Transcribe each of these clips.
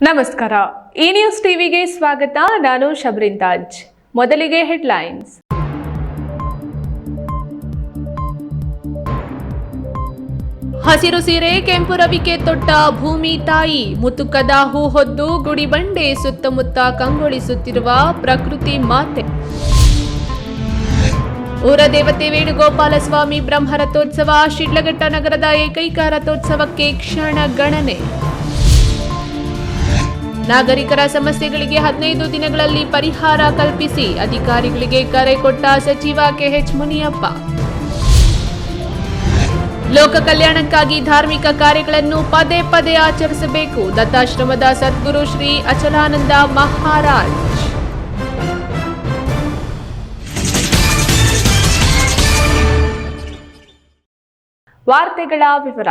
ನಮಸ್ಕಾರ. ಈ ನ್ಯೂಸ್ ಟಿವಿಗೆ ಸ್ವಾಗತ. ನಾನು ಶಬ್ರಿನ್ ತಾಜ್. ಮೊದಲಿಗೆ ಹೆಡ್ಲೈನ್ಸ್. ಹಸಿರು ಸೀರೆ ಕೆಂಪು ರವಿಕೆ ತೊಟ್ಟ ಭೂಮಿ ತಾಯಿ, ಮುತುಕದ ಹೂ ಹೊದ್ದು ಗುಡಿಬಂಡೆ ಸುತ್ತಮುತ್ತ ಕಂಗೊಳಿಸುತ್ತಿರುವ ಪ್ರಕೃತಿ ಮಾತೆ. ಊರ ದೇವತೆ ವೇಣುಗೋಪಾಲ ಸ್ವಾಮಿ ಬ್ರಹ್ಮ ರಥೋತ್ಸವ, ಶಿಡ್ಲಘಟ್ಟ ನಗರದ ಏಕೈಕ ರಥೋತ್ಸವಕ್ಕೆ ಕ್ಷಣ ಗಣನೆ. ನಾಗರಿಕರ ಸಮಸ್ಯೆಗಳಿಗೆ 15 ದಿನಗಳಲ್ಲಿ ಪರಿಹಾರ ಕಲ್ಪಿಸಿ ಅಧಿಕಾರಿಗಳಿಗೆ ಕರೆ ಕೊಟ್ಟ ಸಚಿವ ಕೆಎಚ್ ಮುನಿಯಪ್ಪ. ಲೋಕ ಕಲ್ಯಾಣಕ್ಕಾಗಿ ಧಾರ್ಮಿಕ ಕಾರ್ಯಗಳನ್ನು ಪದೇ ಪದೇ ಆಚರಿಸಬೇಕು, ದತ್ತಾಶ್ರಮದ ಸದ್ಗುರು ಶ್ರೀ ಅಚಲಾನಂದ ಮಹಾರಾಜ್. ವಾರ್ತೆಗಳ ವಿವರ.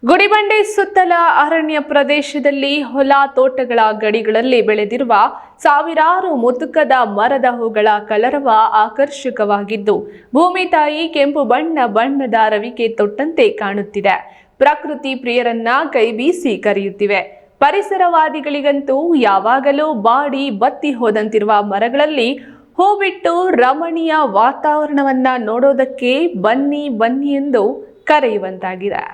ಗುಡಿಬಂಡೆ ಸುತ್ತಲ ಅರಣ್ಯ ಪ್ರದೇಶದಲ್ಲಿ ಹೊಲ ತೋಟಗಳ ಗಡಿಗಳಲ್ಲಿ ಬೆಳೆದಿರುವ ಸಾವಿರಾರು ಮುತುಕದ ಮರದ ಹೂಗಳ ಕಲರವ ಆಕರ್ಷಕವಾಗಿದ್ದು, ಭೂಮಿ ತಾಯಿ ಕೆಂಪು ಬಣ್ಣದ ರವಿಕೆ ತೊಟ್ಟಂತೆ ಕಾಣುತ್ತಿದೆ. ಪ್ರಕೃತಿ ಪ್ರಿಯರನ್ನ ಕೈಬೀಸಿ ಕರೆಯುತ್ತಿವೆ. ಪರಿಸರವಾದಿಗಳಿಗಂತೂ ಯಾವಾಗಲೂ ಬಾಡಿ ಬತ್ತಿ ಹೋದಂತಿರುವ ಮರಗಳಲ್ಲಿ ಹೂ ಬಿಟ್ಟು ರಮಣೀಯ ವಾತಾವರಣವನ್ನ ನೋಡೋದಕ್ಕೆ ಬನ್ನಿ ಬನ್ನಿ ಎಂದು ಕರೆಯುವಂತಾಗಿದೆ.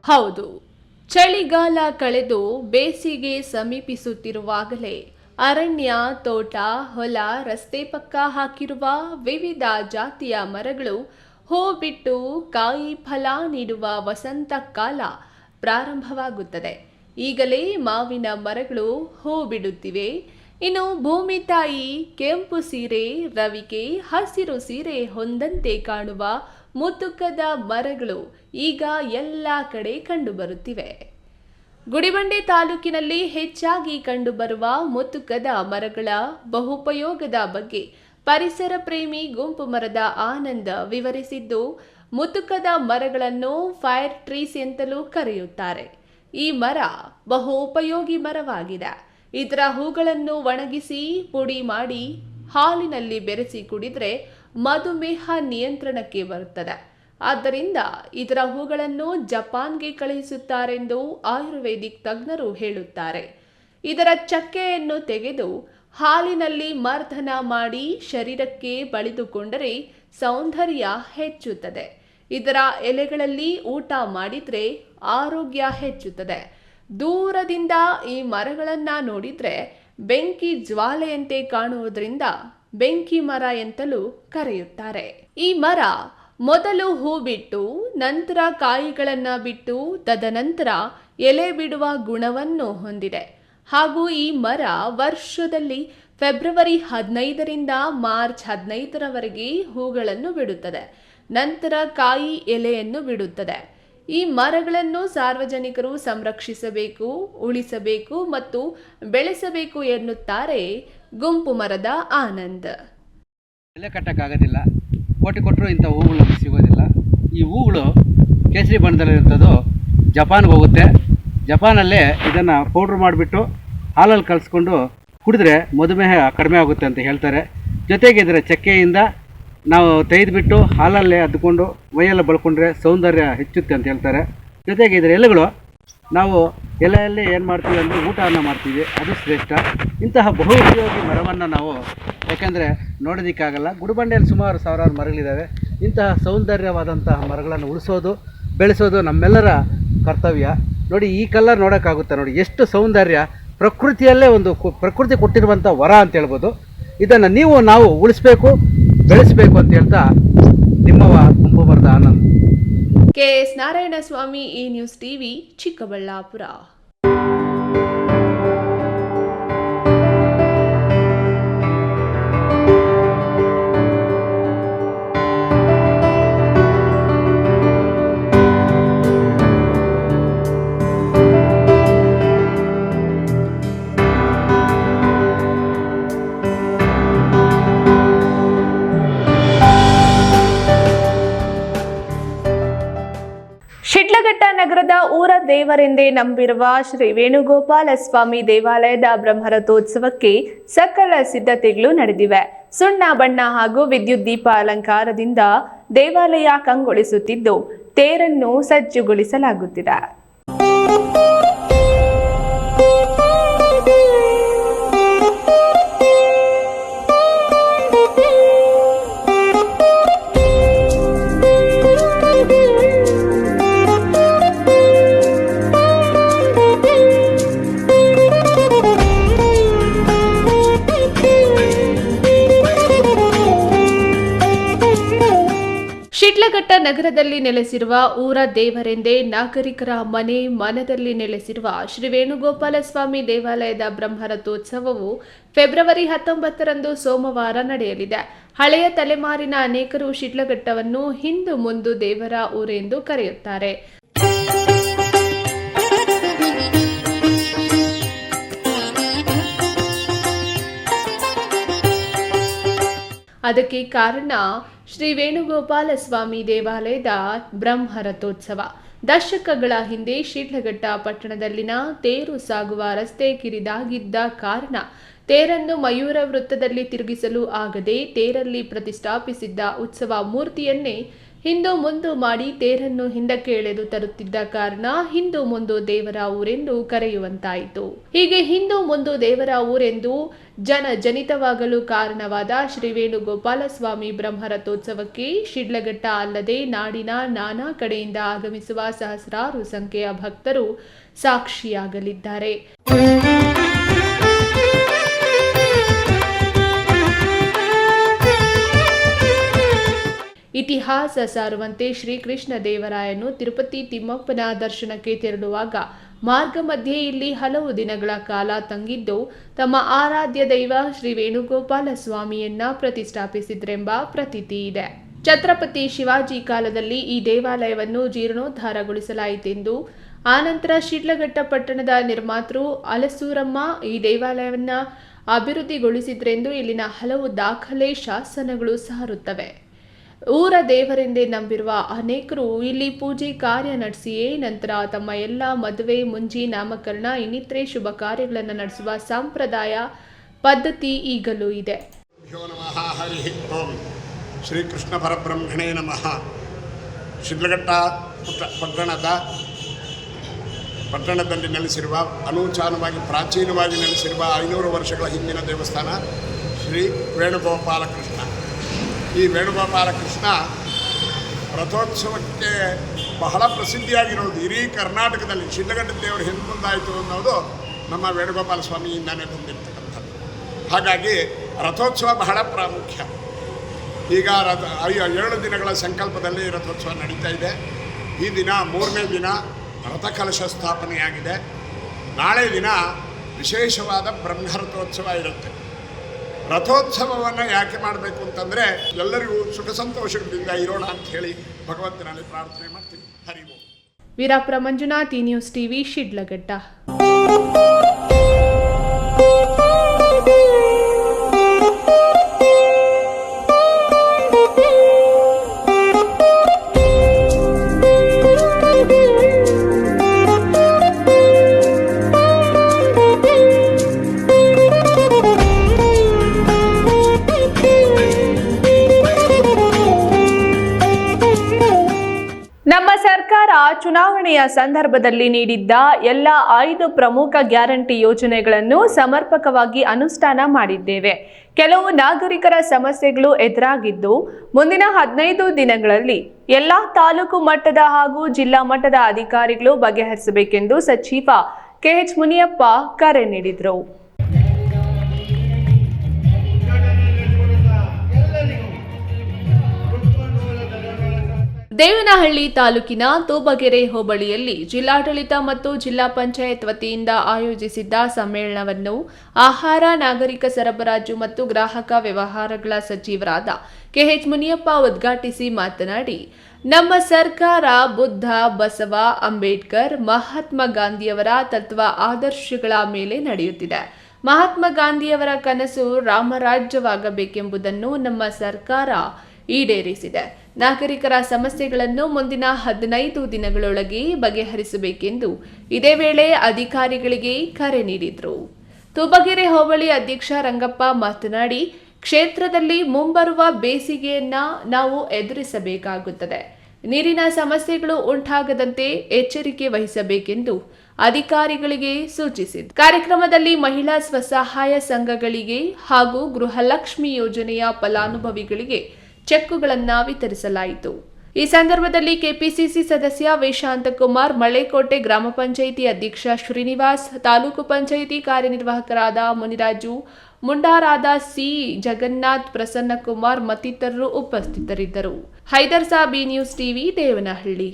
ಹೌದು, ಚಳಿಗಾಲ ಕಳೆದು ಬೇಸಿಗೆ ಸಮೀಪಿಸುತ್ತಿರುವಾಗಲೇ ಅರಣ್ಯ, ತೋಟ, ಹೊಲ, ರಸ್ತೆ ಪಕ್ಕ ಹಾಕಿರುವ ವಿವಿಧ ಜಾತಿಯ ಮರಗಳು ಹೂ ಬಿಟ್ಟು ಕಾಯಿ ಫಲ ನೀಡುವ ವಸಂತ ಕಾಲ ಪ್ರಾರಂಭವಾಗುತ್ತದೆ. ಈಗಲೇ ಮಾವಿನ ಮರಗಳು ಹೂ ಬಿಡುತ್ತಿವೆ. ಇನ್ನು ಭೂಮಿ ತಾಯಿ ಕೆಂಪು ಸೀರೆ, ರವಿಕೆ, ಹಸಿರು ಸೀರೆ ಹೊಂದಂತೆ ಕಾಣುವ ಮುತುಕದ ಮರಗಳು ಈಗ ಎಲ್ಲ ಕಡೆ ಕಂಡುಬರುತ್ತಿವೆ. ಗುಡಿಬಂಡೆ ತಾಲೂಕಿನಲ್ಲಿ ಹೆಚ್ಚಾಗಿ ಕಂಡುಬರುವ ಮುತುಕದ ಮರಗಳ ಬಹುಪಯೋಗದ ಬಗ್ಗೆ ಪರಿಸರ ಪ್ರೇಮಿ ಗುಂಪು ಮರದ ಆನಂದ್ ವಿವರಿಸಿದ್ದು, ಮುತುಕದ ಮರಗಳನ್ನು ಫೈರ್ ಟ್ರೀಸ್ ಎಂತಲೂ ಕರೆಯುತ್ತಾರೆ. ಈ ಮರ ಬಹು ಉಪಯೋಗಿ ಮರವಾಗಿದೆ. ಇದರ ಹೂಗಳನ್ನು ಒಣಗಿಸಿ ಪುಡಿ ಮಾಡಿ ಹಾಲಿನಲ್ಲಿ ಬೆರೆಸಿ ಕುಡಿದ್ರೆ ಮಧುಮೇಹ ನಿಯಂತ್ರಣಕ್ಕೆ ಬರುತ್ತದೆ. ಆದ್ದರಿಂದ ಇದರ ಹೂಗಳನ್ನು ಜಪಾನ್ಗೆ ಕಳುಹಿಸುತ್ತಾರೆಂದು ಆಯುರ್ವೇದಿಕ್ ತಜ್ಞರು ಹೇಳುತ್ತಾರೆ. ಇದರ ಚಕ್ಕೆಯನ್ನು ತೆಗೆದು ಹಾಲಿನಲ್ಲಿ ಮರ್ದನ ಮಾಡಿ ಶರೀರಕ್ಕೆ ಬಳಿದುಕೊಂಡರೆ ಸೌಂದರ್ಯ ಹೆಚ್ಚುತ್ತದೆ. ಇದರ ಎಲೆಗಳಲ್ಲಿ ಊಟ ಮಾಡಿದ್ರೆ ಆರೋಗ್ಯ ಹೆಚ್ಚುತ್ತದೆ. ದೂರದಿಂದ ಈ ಮರಗಳನ್ನ ನೋಡಿದ್ರೆ ಬೆಂಕಿ ಜ್ವಾಲೆಯಂತೆ ಕಾಣುವುದರಿಂದ ಬೆಂಕಿ ಮರ ಎಂತಲೂ ಕರೆಯುತ್ತಾರೆ. ಈ ಮರ ಮೊದಲು ಹೂ ಬಿಟ್ಟು ನಂತರ ಕಾಯಿಗಳನ್ನ ಬಿಟ್ಟು ತದನಂತರ ಎಲೆ ಬಿಡುವ ಗುಣವನ್ನು ಹೊಂದಿದೆ. ಹಾಗೂ ಈ ಮರ ವರ್ಷದಲ್ಲಿ ಫೆಬ್ರವರಿ 15ರಿಂದ ಮಾರ್ಚ್ 15ರವರೆಗೆ ಹೂಗಳನ್ನು ಬಿಡುತ್ತದೆ. ನಂತರ ಕಾಯಿ ಎಲೆಯನ್ನು ಬಿಡುತ್ತದೆ. ಈ ಮರಗಳನ್ನು ಸಾರ್ವಜನಿಕರು ಸಂರಕ್ಷಿಸಬೇಕು, ಉಳಿಸಬೇಕು ಮತ್ತು ಬೆಳೆಸಬೇಕು ಎನ್ನುತ್ತಾರೆ ಗುಂಪು ಮರದ ಆನಂದ್. ಎಲೆ ಕಟ್ಟಕ್ಕಾಗೋದಿಲ್ಲ, ಕೋಟಿ ಕೊಟ್ಟರು ಇಂಥ ಹೂಗಳು ನಮಗೆ ಸಿಗೋದಿಲ್ಲ. ಈ ಹೂಗಳು ಕೇಸರಿ ಬಣ್ಣದಲ್ಲಿರ್ತದೋ ಜಪಾನ್ಗೆ ಹೋಗುತ್ತೆ. ಜಪಾನಲ್ಲೇ ಇದನ್ನು ಪೌಡ್ರ್ ಮಾಡಿಬಿಟ್ಟು ಹಾಲಲ್ಲಿ ಕಲಿಸ್ಕೊಂಡು ಕುಡಿದ್ರೆ ಮಧುಮೇಹ ಕಡಿಮೆ ಆಗುತ್ತೆ ಅಂತ ಹೇಳ್ತಾರೆ. ಜೊತೆಗೆ ಇದರ ಚಕ್ಕೆಯಿಂದ ನಾವು ತೆಗೆದುಬಿಟ್ಟು ಹಾಲಲ್ಲೇ ಅದ್ದುಕೊಂಡು ಮೈಯೆಲ್ಲ ಬಳ್ಕೊಂಡ್ರೆ ಸೌಂದರ್ಯ ಹೆಚ್ಚುತ್ತೆ ಅಂತ ಹೇಳ್ತಾರೆ. ಜೊತೆಗೆ ಇದರ ಎಲೆಗಳು ನಾವು ಎಲೆಯಲ್ಲಿ ಏನು ಮಾಡ್ತೀವಿ ಅಂದರೆ ಊಟವನ್ನು ಮಾಡ್ತೀವಿ, ಅದು ಶ್ರೇಷ್ಠ. ಇಂತಹ ಬಹು ಉಪಯೋಗಿ ಮರವನ್ನು ನಾವು ಯಾಕೆಂದರೆ ನೋಡೋದಕ್ಕಾಗಲ್ಲ. ಗುಡಿಬಂಡೆಯಲ್ಲಿ ಸುಮಾರು ಸಾವಿರಾರು ಮರಗಳಿದ್ದಾವೆ. ಇಂತಹ ಸೌಂದರ್ಯವಾದಂತಹ ಮರಗಳನ್ನು ಉಳಿಸೋದು, ಬೆಳೆಸೋದು ನಮ್ಮೆಲ್ಲರ ಕರ್ತವ್ಯ. ನೋಡಿ, ಈ ಕಲರ್ ನೋಡೋಕ್ಕಾಗುತ್ತೆ. ನೋಡಿ ಎಷ್ಟು ಸೌಂದರ್ಯ, ಪ್ರಕೃತಿಯಲ್ಲೇ ಒಂದು ಪ್ರಕೃತಿ ಕೊಟ್ಟಿರುವಂಥ ವರ ಅಂತ ಹೇಳ್ಬೋದು. ಇದನ್ನು ನಾವು ಉಳಿಸ್ಬೇಕು, ಬೆಳೆಸಬೇಕು ಅಂತ ಹೇಳ್ತಾ ನಿಮ್ಮವ ಗುಂಪು ಮರದ ಆನಂದ್. ಕೆಎಸ್ ನಾರಾಯಣಸ್ವಾಮಿ, ಈ ನ್ಯೂಸ್ ಟಿವಿ, ಚಿಕ್ಕಬಳ್ಳಾಪುರ. ಶಿಡ್ಲಘಟ್ಟ ನಗರದ ಊರ ದೇವರೆಂದೇ ನಂಬಿರುವ ಶ್ರೀ ವೇಣುಗೋಪಾಲ ಸ್ವಾಮಿ ದೇವಾಲಯದ ಬ್ರಹ್ಮರಥೋತ್ಸವಕ್ಕೆ ಸಕಲ ಸಿದ್ಧತೆಗಳು ನಡೆದಿವೆ. ಸುಣ್ಣ ಬಣ್ಣ ಹಾಗೂ ವಿದ್ಯುತ್ ದೀಪ ಅಲಂಕಾರದಿಂದ ದೇವಾಲಯ ಕಂಗೊಳಿಸುತ್ತಿದ್ದು ತೇರನ್ನು ಸಜ್ಜುಗೊಳಿಸಲಾಗುತ್ತಿದೆ. ಶಿಡ್ಲಘಟ್ಟ ನಗರದಲ್ಲಿ ನೆಲೆಸಿರುವ ಊರ ದೇವರೆಂದೇ ನಾಗರಿಕರ ಮನದಲ್ಲಿ ನೆಲೆಸಿರುವ ಶ್ರೀ ವೇಣುಗೋಪಾಲ ಸ್ವಾಮಿ ದೇವಾಲಯದ ಬ್ರಹ್ಮರಥೋತ್ಸವವು ಫೆಬ್ರವರಿ 19ರಂದು ಸೋಮವಾರ ನಡೆಯಲಿದೆ. ಹಳೆಯ ತಲೆಮಾರಿನ ಅನೇಕರು ಶಿಡ್ಲಘಟ್ಟವನ್ನು ಹಿಂದು ಮುಂದು ದೇವರ ಊರೆಂದು ಕರೆಯುತ್ತಾರೆ. ಅದಕ್ಕೆ ಕಾರಣ ಶ್ರೀ ವೇಣುಗೋಪಾಲ ಸ್ವಾಮಿ ದೇವಾಲಯದ ಬ್ರಹ್ಮರಥೋತ್ಸವ. ದಶಕಗಳ ಹಿಂದೆ ಶಿಡ್ಲಘಟ್ಟ ಪಟ್ಟಣದಲ್ಲಿನ ತೇರು ಸಾಗುವ ರಸ್ತೆ ಕಿರಿದಾಗಿದ್ದ ಕಾರಣ ತೇರನ್ನು ಮಯೂರ ವೃತ್ತದಲ್ಲಿ ತಿರುಗಿಸಲು ಆಗದೆ ತೇರಲ್ಲಿ ಪ್ರತಿಷ್ಠಾಪಿಸಿದ್ದ ಉತ್ಸವ ಮೂರ್ತಿಯನ್ನೇ ಹಿಂದು ಮುಂದು ಮಾಡಿ ತೇರನ್ನು ಹಿಂದಕ್ಕೆ ಎಳೆದು ತರುತ್ತಿದ್ದ ಕಾರಣ ಹಿಂದು ಮುಂದು ದೇವರ ಊರೆಂದು ಕರೆಯುವಂತಾಯಿತು. ಹೀಗೆ ಹಿಂದು ಮುಂದು ದೇವರ ಊರೆಂದು ಜನಜನಿತವಾಗಲು ಕಾರಣವಾದ ಶ್ರೀ ವೇಣುಗೋಪಾಲ ಸ್ವಾಮಿ ಬ್ರಹ್ಮರಥೋತ್ಸವಕ್ಕೆ ಶಿಡ್ಲಘಟ್ಟ ಅಲ್ಲದೆ ನಾಡಿನ ನಾನಾ ಕಡೆಯಿಂದ ಆಗಮಿಸುವ ಸಹಸ್ರಾರು ಸಂಖ್ಯೆಯ ಭಕ್ತರು ಸಾಕ್ಷಿಯಾಗಲಿದ್ದಾರೆ. ಇತಿಹಾಸ ಸಾರುವಂತೆ ಶ್ರೀಕೃಷ್ಣ ದೇವರಾಯನು ತಿರುಪತಿ ತಿಮ್ಮಪ್ಪನ ದರ್ಶನಕ್ಕೆ ತೆರಳುವಾಗ ಮಾರ್ಗ ಮಧ್ಯೆ ಇಲ್ಲಿ ಹಲವು ದಿನಗಳ ಕಾಲ ತಂಗಿದ್ದು ತಮ್ಮ ಆರಾಧ್ಯ ದೈವ ಶ್ರೀ ವೇಣುಗೋಪಾಲ ಸ್ವಾಮಿಯನ್ನ ಪ್ರತಿಷ್ಠಾಪಿಸಿದ್ರೆಂಬ ಪ್ರತೀತಿ ಇದೆ. ಛತ್ರಪತಿ ಶಿವಾಜಿ ಕಾಲದಲ್ಲಿ ಈ ದೇವಾಲಯವನ್ನು ಜೀರ್ಣೋದ್ಧಾರಗೊಳಿಸಲಾಯಿತೆಂದು, ಆನಂತರ ಶಿಡ್ಲಘಟ್ಟ ಪಟ್ಟಣದ ನಿರ್ಮಾತೃ ಅಲಸೂರಮ್ಮ ಈ ದೇವಾಲಯವನ್ನ ಅಭಿವೃದ್ಧಿಗೊಳಿಸಿದ್ರೆಂದು ಇಲ್ಲಿನ ಹಲವು ದಾಖಲೆ ಶಾಸನಗಳು ಸಾರುತ್ತವೆ. ಊರ ದೇವರೆಂದೇ ನಂಬಿರುವ ಅನೇಕರು ಇಲ್ಲಿ ಪೂಜೆ ಕಾರ್ಯ ನಡೆಸಿಯೇ ನಂತರ ತಮ್ಮ ಎಲ್ಲ ಮದುವೆ, ಮುಂಜಿ, ನಾಮಕರಣ ಇನ್ನಿತರೆ ಶುಭ ಕಾರ್ಯಗಳನ್ನು ನಡೆಸುವ ಸಂಪ್ರದಾಯ ಪದ್ಧತಿ ಈಗಲೂ ಇದೆ. ಶ್ರೀಕೃಷ್ಣ ಪರಬ್ರಹ್ಮಣೇ ನಮಃ. ಶಿಡ್ಲಘಟ್ಟ ಪಟ್ಟಣದಲ್ಲಿ ನೆಲೆಸಿರುವ ಅನೂಚಾನವಾಗಿ ಪ್ರಾಚೀನವಾಗಿ ನೆಲೆಸಿರುವ 500 ವರ್ಷಗಳ ಹಿಂದಿನ ದೇವಸ್ಥಾನ ಶ್ರೀ ವೇಣುಗೋಪಾಲ ಕೃಷ್ಣ. ಈ ವೇಣುಗೋಪಾಲ ಕೃಷ್ಣ ರಥೋತ್ಸವಕ್ಕೆ ಬಹಳ ಪ್ರಸಿದ್ಧಿಯಾಗಿರೋದು ಇಡೀ ಕರ್ನಾಟಕದಲ್ಲಿ. ಶಿಡ್ಲಘಟ್ಟ ದೇವರು ಹಿಂದೆ ಮುಂದಾಯಿತು ಅನ್ನೋದು ನಮ್ಮ ವೇಣುಗೋಪಾಲ ಸ್ವಾಮಿಯಿಂದಾನೇ ಬಂದಿರ್ತಕ್ಕಂಥದ್ದು. ಹಾಗಾಗಿ ರಥೋತ್ಸವ ಬಹಳ ಪ್ರಾಮುಖ್ಯ. ಈಗ 7 ದಿನಗಳ ಸಂಕಲ್ಪದಲ್ಲಿ ರಥೋತ್ಸವ ನಡೀತಾ ಇದೆ. ಈ ದಿನ 3ನೇ ದಿನ ರಥಕಲಶ ಸ್ಥಾಪನೆಯಾಗಿದೆ. ನಾಳೆ ದಿನ ವಿಶೇಷವಾದ ಬ್ರಹ್ಮರಥೋತ್ಸವ ಇರುತ್ತೆ. ರಥೋತ್ಸವವನ್ನು ಯಾಕೆ ಮಾಡಬೇಕು ಅಂತಂದರೆ ಎಲ್ಲರಿಗೂ ಸುಖ ಸಂತೋಷದಿಂದ ಇರೋಣ ಅಂತ ಹೇಳಿ ಭಗವಂತನಲ್ಲಿ ಪ್ರಾರ್ಥನೆ ಮಾಡ್ತೀನಿ. ಹರಿ ಓಂ. Veerapura Manjunath, news TV, Shidlaghatta. ನಮ್ಮ ಸರ್ಕಾರ ಚುನಾವಣೆಯ ಸಂದರ್ಭದಲ್ಲಿ ನೀಡಿದ್ದ ಎಲ್ಲ 5 ಪ್ರಮುಖ ಗ್ಯಾರಂಟಿ ಯೋಜನೆಗಳನ್ನು ಸಮರ್ಪಕವಾಗಿ ಅನುಷ್ಠಾನ ಮಾಡಿದ್ದೇವೆ. ಕೆಲವು ನಾಗರಿಕರ ಸಮಸ್ಯೆಗಳು ಎದುರಾಗಿದ್ದು ಮುಂದಿನ 15 ದಿನಗಳಲ್ಲಿ ಎಲ್ಲಾ ತಾಲೂಕು ಮಟ್ಟದ ಹಾಗೂ ಜಿಲ್ಲಾ ಮಟ್ಟದ ಅಧಿಕಾರಿಗಳು ಬಗೆಹರಿಸಬೇಕೆಂದು ಸಚಿವ ಕೆಎಚ್ ಮುನಿಯಪ್ಪ ಕರೆ ನೀಡಿದರು. ದೇವನಹಳ್ಳಿ ತಾಲೂಕಿನ ತೋಬಗೆರೆ ಹೋಬಳಿಯಲ್ಲಿ ಜಿಲ್ಲಾಡಳಿತ ಮತ್ತು ಜಿಲ್ಲಾ ಪಂಚಾಯತ್ ವತಿಯಿಂದ ಆಯೋಜಿಸಿದ್ದ ಸಮ್ಮೇಳನವನ್ನು ಆಹಾರ, ನಾಗರಿಕ ಸರಬರಾಜು ಮತ್ತು ಗ್ರಾಹಕ ವ್ಯವಹಾರಗಳ ಸಚಿವರಾದ ಕೆಎಚ್ ಮುನಿಯಪ್ಪ ಉದ್ಘಾಟಿಸಿ ಮಾತನಾಡಿ, ನಮ್ಮ ಸರ್ಕಾರ ಬುದ್ಧ, ಬಸವ, ಅಂಬೇಡ್ಕರ್, ಮಹಾತ್ಮ ಗಾಂಧಿಯವರ ತತ್ವ ಆದರ್ಶಗಳ ಮೇಲೆ ನಡೆಯುತ್ತಿದೆ. ಮಹಾತ್ಮ ಗಾಂಧಿಯವರ ಕನಸು ರಾಮರಾಜ್ಯವಾಗಬೇಕೆಂಬುದನ್ನು ನಮ್ಮ ಸರ್ಕಾರ ಈಡೇರಿಸಿದೆ. ನಾಗರಿಕರ ಸಮಸ್ಯೆಗಳನ್ನು ಮುಂದಿನ 15 ದಿನಗಳೊಳಗೆ ಬಗೆಹರಿಸಬೇಕೆಂದು ಇದೇ ವೇಳೆ ಅಧಿಕಾರಿಗಳಿಗೆ ಕರೆ ನೀಡಿದರು. ತುಬಗೆರೆ ಹೋಬಳಿ ಅಧ್ಯಕ್ಷ ರಂಗಪ್ಪ ಮಾತನಾಡಿ, ಕ್ಷೇತ್ರದಲ್ಲಿ ಮುಂಬರುವ ಬೇಸಿಗೆಯನ್ನ ನಾವು ಎದುರಿಸಬೇಕಾಗುತ್ತದೆ. ನೀರಿನ ಸಮಸ್ಯೆಗಳು ಉಂಟಾಗದಂತೆ ಎಚ್ಚರಿಕೆ ವಹಿಸಬೇಕೆಂದು ಅಧಿಕಾರಿಗಳಿಗೆ ಸೂಚಿಸಿದರು. ಕಾರ್ಯಕ್ರಮದಲ್ಲಿ ಮಹಿಳಾ ಸ್ವಸಹಾಯ ಸಂಘಗಳಿಗೆ ಹಾಗೂ ಗೃಹಲಕ್ಷ್ಮಿ ಯೋಜನೆಯ ಫಲಾನುಭವಿಗಳಿಗೆ ಚೆಕ್ಕುಗಳನ್ನು ವಿತರಿಸಲಾಯಿತು. ಈ ಸಂದರ್ಭದಲ್ಲಿ ಕೆಪಿಸಿಸಿ ಸದಸ್ಯ ವೇಶಾಂತಕುಮಾರ್, ಮಳೆಕೋಟೆ ಗ್ರಾಮ ಪಂಚಾಯಿತಿ ಅಧ್ಯಕ್ಷ ಶ್ರೀನಿವಾಸ್, ತಾಲೂಕು ಪಂಚಾಯಿತಿ ಕಾರ್ಯನಿರ್ವಾಹಕರಾದ ಮುನಿರಾಜು, ಮುಂಡಾರಾದ ಸಿ ಜಗನ್ನಾಥ್, ಪ್ರಸನ್ನಕುಮಾರ್ ಮತ್ತಿತರರು ಉಪಸ್ಥಿತರಿದ್ದರು. Haider Sab, B news TV, Devanahalli.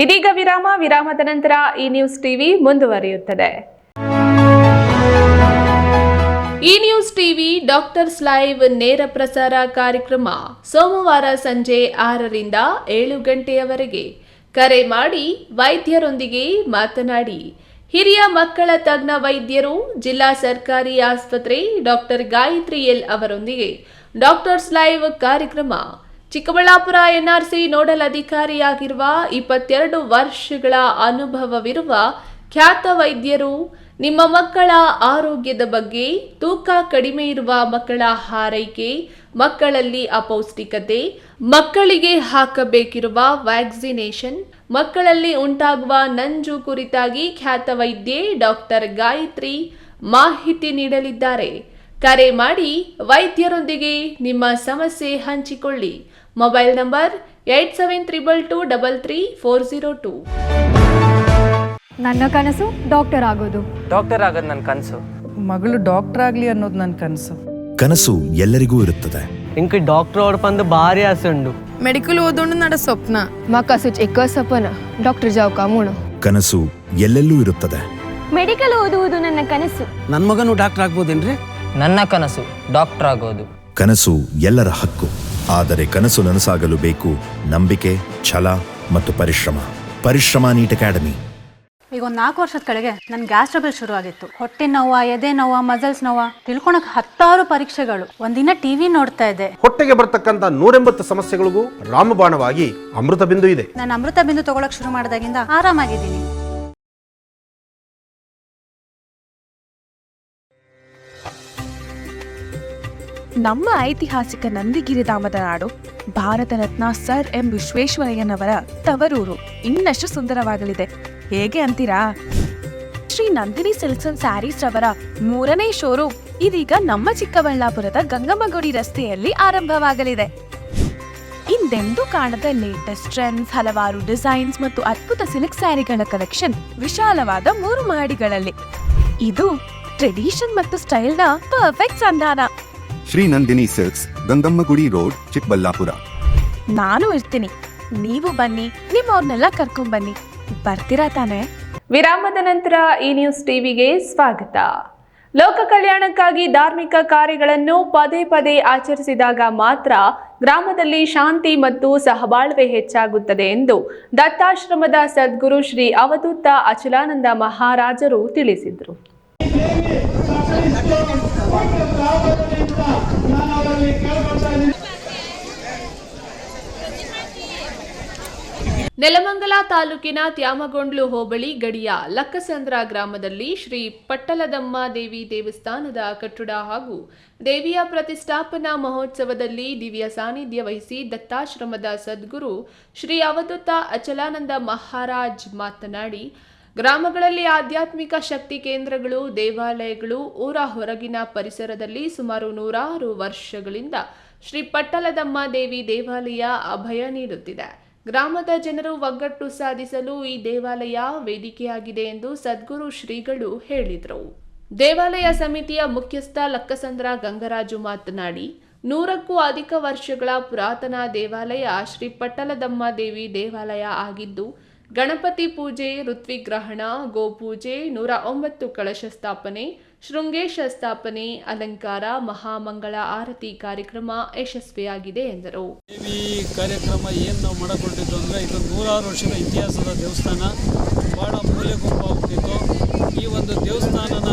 ಇದೀಗ ವಿರಾಮದ ನಂತರ ಈ ನ್ಯೂಸ್ ಟಿವಿ ಮುಂದುವರಿಯುತ್ತದೆ. ಈ ನ್ಯೂಸ್ ಟಿವಿ ಡಾಕ್ಟರ್ಸ್ ಲೈವ್ ನೇರ ಪ್ರಸಾರ ಕಾರ್ಯಕ್ರಮ ಸೋಮವಾರ ಸಂಜೆ 6ರಿಂದ 7 ಗಂಟೆಯವರೆಗೆ. ಕರೆ ಮಾಡಿ ವೈದ್ಯರೊಂದಿಗೆ ಮಾತನಾಡಿ. ಹಿರಿಯ ಮಕ್ಕಳ ತಜ್ಞ ವೈದ್ಯರು, ಜಿಲ್ಲಾ ಸರ್ಕಾರಿ ಆಸ್ಪತ್ರೆ ಡಾಕ್ಟರ್ ಗಾಯತ್ರಿ ಎಲ್ ಅವರೊಂದಿಗೆ ಡಾಕ್ಟರ್ಸ್ ಲೈವ್ ಕಾರ್ಯಕ್ರಮ. ಚಿಕ್ಕಬಳ್ಳಾಪುರ ಎನ್ಆರ್ಸಿ ನೋಡಲ್ ಅಧಿಕಾರಿಯಾಗಿರುವ 22 ವರ್ಷಗಳ ಅನುಭವವಿರುವ ಖ್ಯಾತ ವೈದ್ಯರು ನಿಮ್ಮ ಮಕ್ಕಳ ಆರೋಗ್ಯದ ಬಗ್ಗೆ, ತೂಕ ಕಡಿಮೆ ಇರುವ ಮಕ್ಕಳ ಹಾರೈಕೆ, ಮಕ್ಕಳಲ್ಲಿ ಅಪೌಷ್ಟಿಕತೆ, ಮಕ್ಕಳಿಗೆ ಹಾಕಬೇಕಿರುವ ವ್ಯಾಕ್ಸಿನೇಷನ್, ಮಕ್ಕಳಲ್ಲಿ ಉಂಟಾಗುವ ನಂಜು ಕುರಿತಾಗಿ ಖ್ಯಾತ ವೈದ್ಯೆ ಡಾಕ್ಟರ್ ಗಾಯತ್ರಿ ಮಾಹಿತಿ ನೀಡಲಿದ್ದಾರೆ. ಕರೆ ಮಾಡಿ ವೈದ್ಯರೊಂದಿಗೆ ನಿಮ್ಮ ಸಮಸ್ಯೆ ಹಂಚಿಕೊಳ್ಳಿ. Mobile number 8732233402. ನನ್ನ ಕನಸು ಡಾಕ್ಟರ್ ಆಗೋದು. ಡಾಕ್ಟರ್ ಆಗೋದು ನನ್ನ ಕನಸು. ಮಗಳು ಡಾಕ್ಟರ್ ಆಗಲಿ ಅನ್ನೋದು ನನ್ನ ಕನಸು. ಕನಸು ಎಲ್ಲರಿಗೂ ಇರುತ್ತದೆ. ಇಂಕ ಡಾಕ್ಟರ್ ಓಡ್ಪಂದು ಭಾರಿ ಆಸೆ ಉಂಡು. ಮೆಡಿಕಲ್ ಓದೋಣ ನಡ ಸ್ವಪ್ನ. ಮಕ್ಕಸು ಚಿಕ್ಕ ಸಪನ ಡಾಕ್ಟರ್ ಜಾವ್ ಕಾಮೂಣ. ಕನಸು ಎಲ್ಲೆಲ್ಲೂ ಇರುತ್ತದೆ. ಮೆಡಿಕಲ್ ಓದುವುದು ನನ್ನ ಕನಸು. ನನ್ನ ಮಗನು ಡಾಕ್ಟರ್ ಆಗ್ಬೋದೇನ್ರಿ? ನನ್ನ ಕನಸು ಡಾಕ್ಟರ್ ಆಗೋದು. ಕನಸು ಎಲ್ಲರ ಹಕ್ಕು. ಆದರೆ ಕನಸು ನನಸಾಗಲು ಬೇಕು ನಂಬಿಕೆ, ಛಲ ಮತ್ತು ಪರಿಶ್ರಮ ನೀಟ್ ಅಕಾಡೆಮಿ. ಈಗ ಒಂದು 4 ವರ್ಷದ ಕೆಳಗೆ ನನ್ನ ಗ್ಯಾಸ್ ಟ್ರಬಲ್ ಶುರು ಆಗಿತ್ತು. ಹೊಟ್ಟೆ ನೋವ, ಎದೆ ನೋವ, ಮಸಲ್ಸ್ ನೋವ, ತಿಳ್ಕೊಳಕ್ 10 ಪರೀಕ್ಷೆಗಳು. ಒಂದಿನ ಟಿವಿ ನೋಡ್ತಾ ಇದ್ದೆ. ಹೊಟ್ಟೆಗೆ ಬರ್ತಕ್ಕಂಥ 180 ಸಮಸ್ಯೆಗಳಿಗೂ ರಾಮಬಾಣವಾಗಿ ಅಮೃತ ಬಿಂದು ಇದೆ. ನಾನು ಅಮೃತ ಬಿಂದು ತಗೊಳಕ್ ಶುರು ಮಾಡಿದಾಗಿಂದ ಆರಾಮಾಗಿದ್ದೀನಿ. ನಮ್ಮ ಐತಿಹಾಸಿಕ ನಂದಿಗಿರಿಧಾಮದ ನಾಡು, ಭಾರತ ರತ್ನ ಸರ್ ಎಂ ವಿಶ್ವೇಶ್ವರಯ್ಯನವರ ತವರೂರು ಇನ್ನಷ್ಟು ಸುಂದರವಾಗಲಿದೆ. ಹೇಗೆ ಅಂತೀರಾ? ಶ್ರೀ ನಂದಿನಿ ಸಿಲ್ಕ್ಸ್ ಅಂಡ್ ಸ್ಯಾರೀಸ್ ರವರ 3ನೇ ಶೋರೂಮ್ ಇದೀಗ ನಮ್ಮ ಚಿಕ್ಕಬಳ್ಳಾಪುರದ ಗಂಗಮ್ಮಗುಡಿ ರಸ್ತೆಯಲ್ಲಿ ಆರಂಭವಾಗಲಿದೆ. ಹಿಂದೆಂದೂ ಕಾಣದ ಲೇಟೆಸ್ಟ್ ಟ್ರೆಂಡ್ಸ್, ಹಲವಾರು ಡಿಸೈನ್ಸ್ ಮತ್ತು ಅದ್ಭುತ ಸಿಲ್ಕ್ ಸ್ಯಾರಿಗಳ ಕಲೆಕ್ಷನ್ ವಿಶಾಲವಾದ 3 ಮಹಡಿಗಳಲ್ಲಿ. ಇದು ಟ್ರೆಡಿಷನ್ ಮತ್ತು ಸ್ಟೈಲ್ನ ಪರ್ಫೆಕ್ಟ್ ಸಂಧಾನ. Shri Nandini silks, Gangammagudi road, Chikkaballapura. ನಾನು ಇರ್ತೀನಿ, ನೀವು ಬನ್ನಿ, ನಿಮ್ಮವ್ರನ್ನೆಲ್ಲ ಕರ್ಕೊಂಡ್ ಬನ್ನಿ. ಬರ್ತೀರಾ ತಾನೆ? ವಿರಾಮದ ನಂತರ ಈ ನ್ಯೂಸ್ ಟಿವಿಗೆ ಸ್ವಾಗತ. ಲೋಕ ಕಲ್ಯಾಣಕ್ಕಾಗಿ ಧಾರ್ಮಿಕ ಕಾರ್ಯಗಳನ್ನು ಪದೇ ಪದೇ ಆಚರಿಸಿದಾಗ ಮಾತ್ರ ಗ್ರಾಮದಲ್ಲಿ ಶಾಂತಿ ಮತ್ತು ಸಹಬಾಳ್ವೆ ಹೆಚ್ಚಾಗುತ್ತದೆ ಎಂದು ದತ್ತಾಶ್ರಮದ ಸದ್ಗುರು ಶ್ರೀ ಅವಧೂತ ಅಚಲಾನಂದ ಮಹಾರಾಜರು ತಿಳಿಸಿದರು. ನೆಲಮಂಗಲ ತಾಲೂಕಿನ ತ್ಯಾಮಗೊಂಡ್ಲು ಹೋಬಳಿ ಗಡಿಯ ಲಕ್ಕಸಂದ್ರ ಗ್ರಾಮದಲ್ಲಿ ಶ್ರೀ ಪಟ್ಟಲದಮ್ಮ ದೇವಿ ದೇವಸ್ಥಾನದ ಕಟ್ಟಡ ಹಾಗೂ ದೇವಿಯ ಪ್ರತಿಷ್ಠಾಪನಾ ಮಹೋತ್ಸವದಲ್ಲಿ ದಿವ್ಯ ಸಾನ್ನಿಧ್ಯ ವಹಿಸಿ ದತ್ತಾಶ್ರಮದ ಸದ್ಗುರು ಶ್ರೀ ಅವಧೂತ ಅಚಲಾನಂದ ಮಹಾರಾಜ್ ಮಾತನಾಡಿ, ಗ್ರಾಮಗಳಲ್ಲಿ ಆಧ್ಯಾತ್ಮಿಕ ಶಕ್ತಿ ಕೇಂದ್ರಗಳು, ದೇವಾಲಯಗಳು, ಊರ ಹೊರಗಿನ ಪರಿಸರದಲ್ಲಿ ಸುಮಾರು 100 ವರ್ಷಗಳಿಂದ ಶ್ರೀ ಪಟ್ಟಲದಮ್ಮ ದೇವಿ ದೇವಾಲಯ ಅಭಯ ನೀಡುತ್ತಿದೆ. ಗ್ರಾಮದ ಜನರು ಒಗ್ಗಟ್ಟು ಸಾಧಿಸಲು ಈ ದೇವಾಲಯ ವೇದಿಕೆಯಾಗಿದೆ ಎಂದು ಸದ್ಗುರು ಶ್ರೀಗಳು ಹೇಳಿದರು. ದೇವಾಲಯ ಸಮಿತಿಯ ಮುಖ್ಯಸ್ಥ ಲಕ್ಕಸಂದ್ರ ಗಂಗರಾಜು ಮಾತನಾಡಿ, 100ಕ್ಕೂ ಅಧಿಕ ವರ್ಷಗಳ ಪುರಾತನ ದೇವಾಲಯ ಶ್ರೀ ಪಟ್ಟಲದಮ್ಮ ದೇವಿ ದೇವಾಲಯ ಆಗಿದ್ದು, ಗಣಪತಿ ಪೂಜೆ, ಋತ್ವಿಗ್ರಹಣ, ಗೋಪೂಜೆ, 109 ಕಳಶ ಸ್ಥಾಪನೆ, ಶೃಂಗೇಶ ಸ್ಥಾಪನೆ, ಅಲಂಕಾರ, ಮಹಾಮಂಗಳ ಆರತಿ ಕಾರ್ಯಕ್ರಮ ಯಶಸ್ವಿಯಾಗಿದೆ ಎಂದರು. ಈ ಕಾರ್ಯಕ್ರಮ ಏನು ನಾವು ಮಾಡಿಕೊಂಡಿದ್ದು ಅಂದರೆ, ಇದು 106 ವರ್ಷದ ಇತಿಹಾಸದ ದೇವಸ್ಥಾನ. ಭಾಳ ಮೂಲೆ ಗುಂಪಾಗ್ತಿತ್ತು. ಈ ಒಂದು ದೇವಸ್ಥಾನನ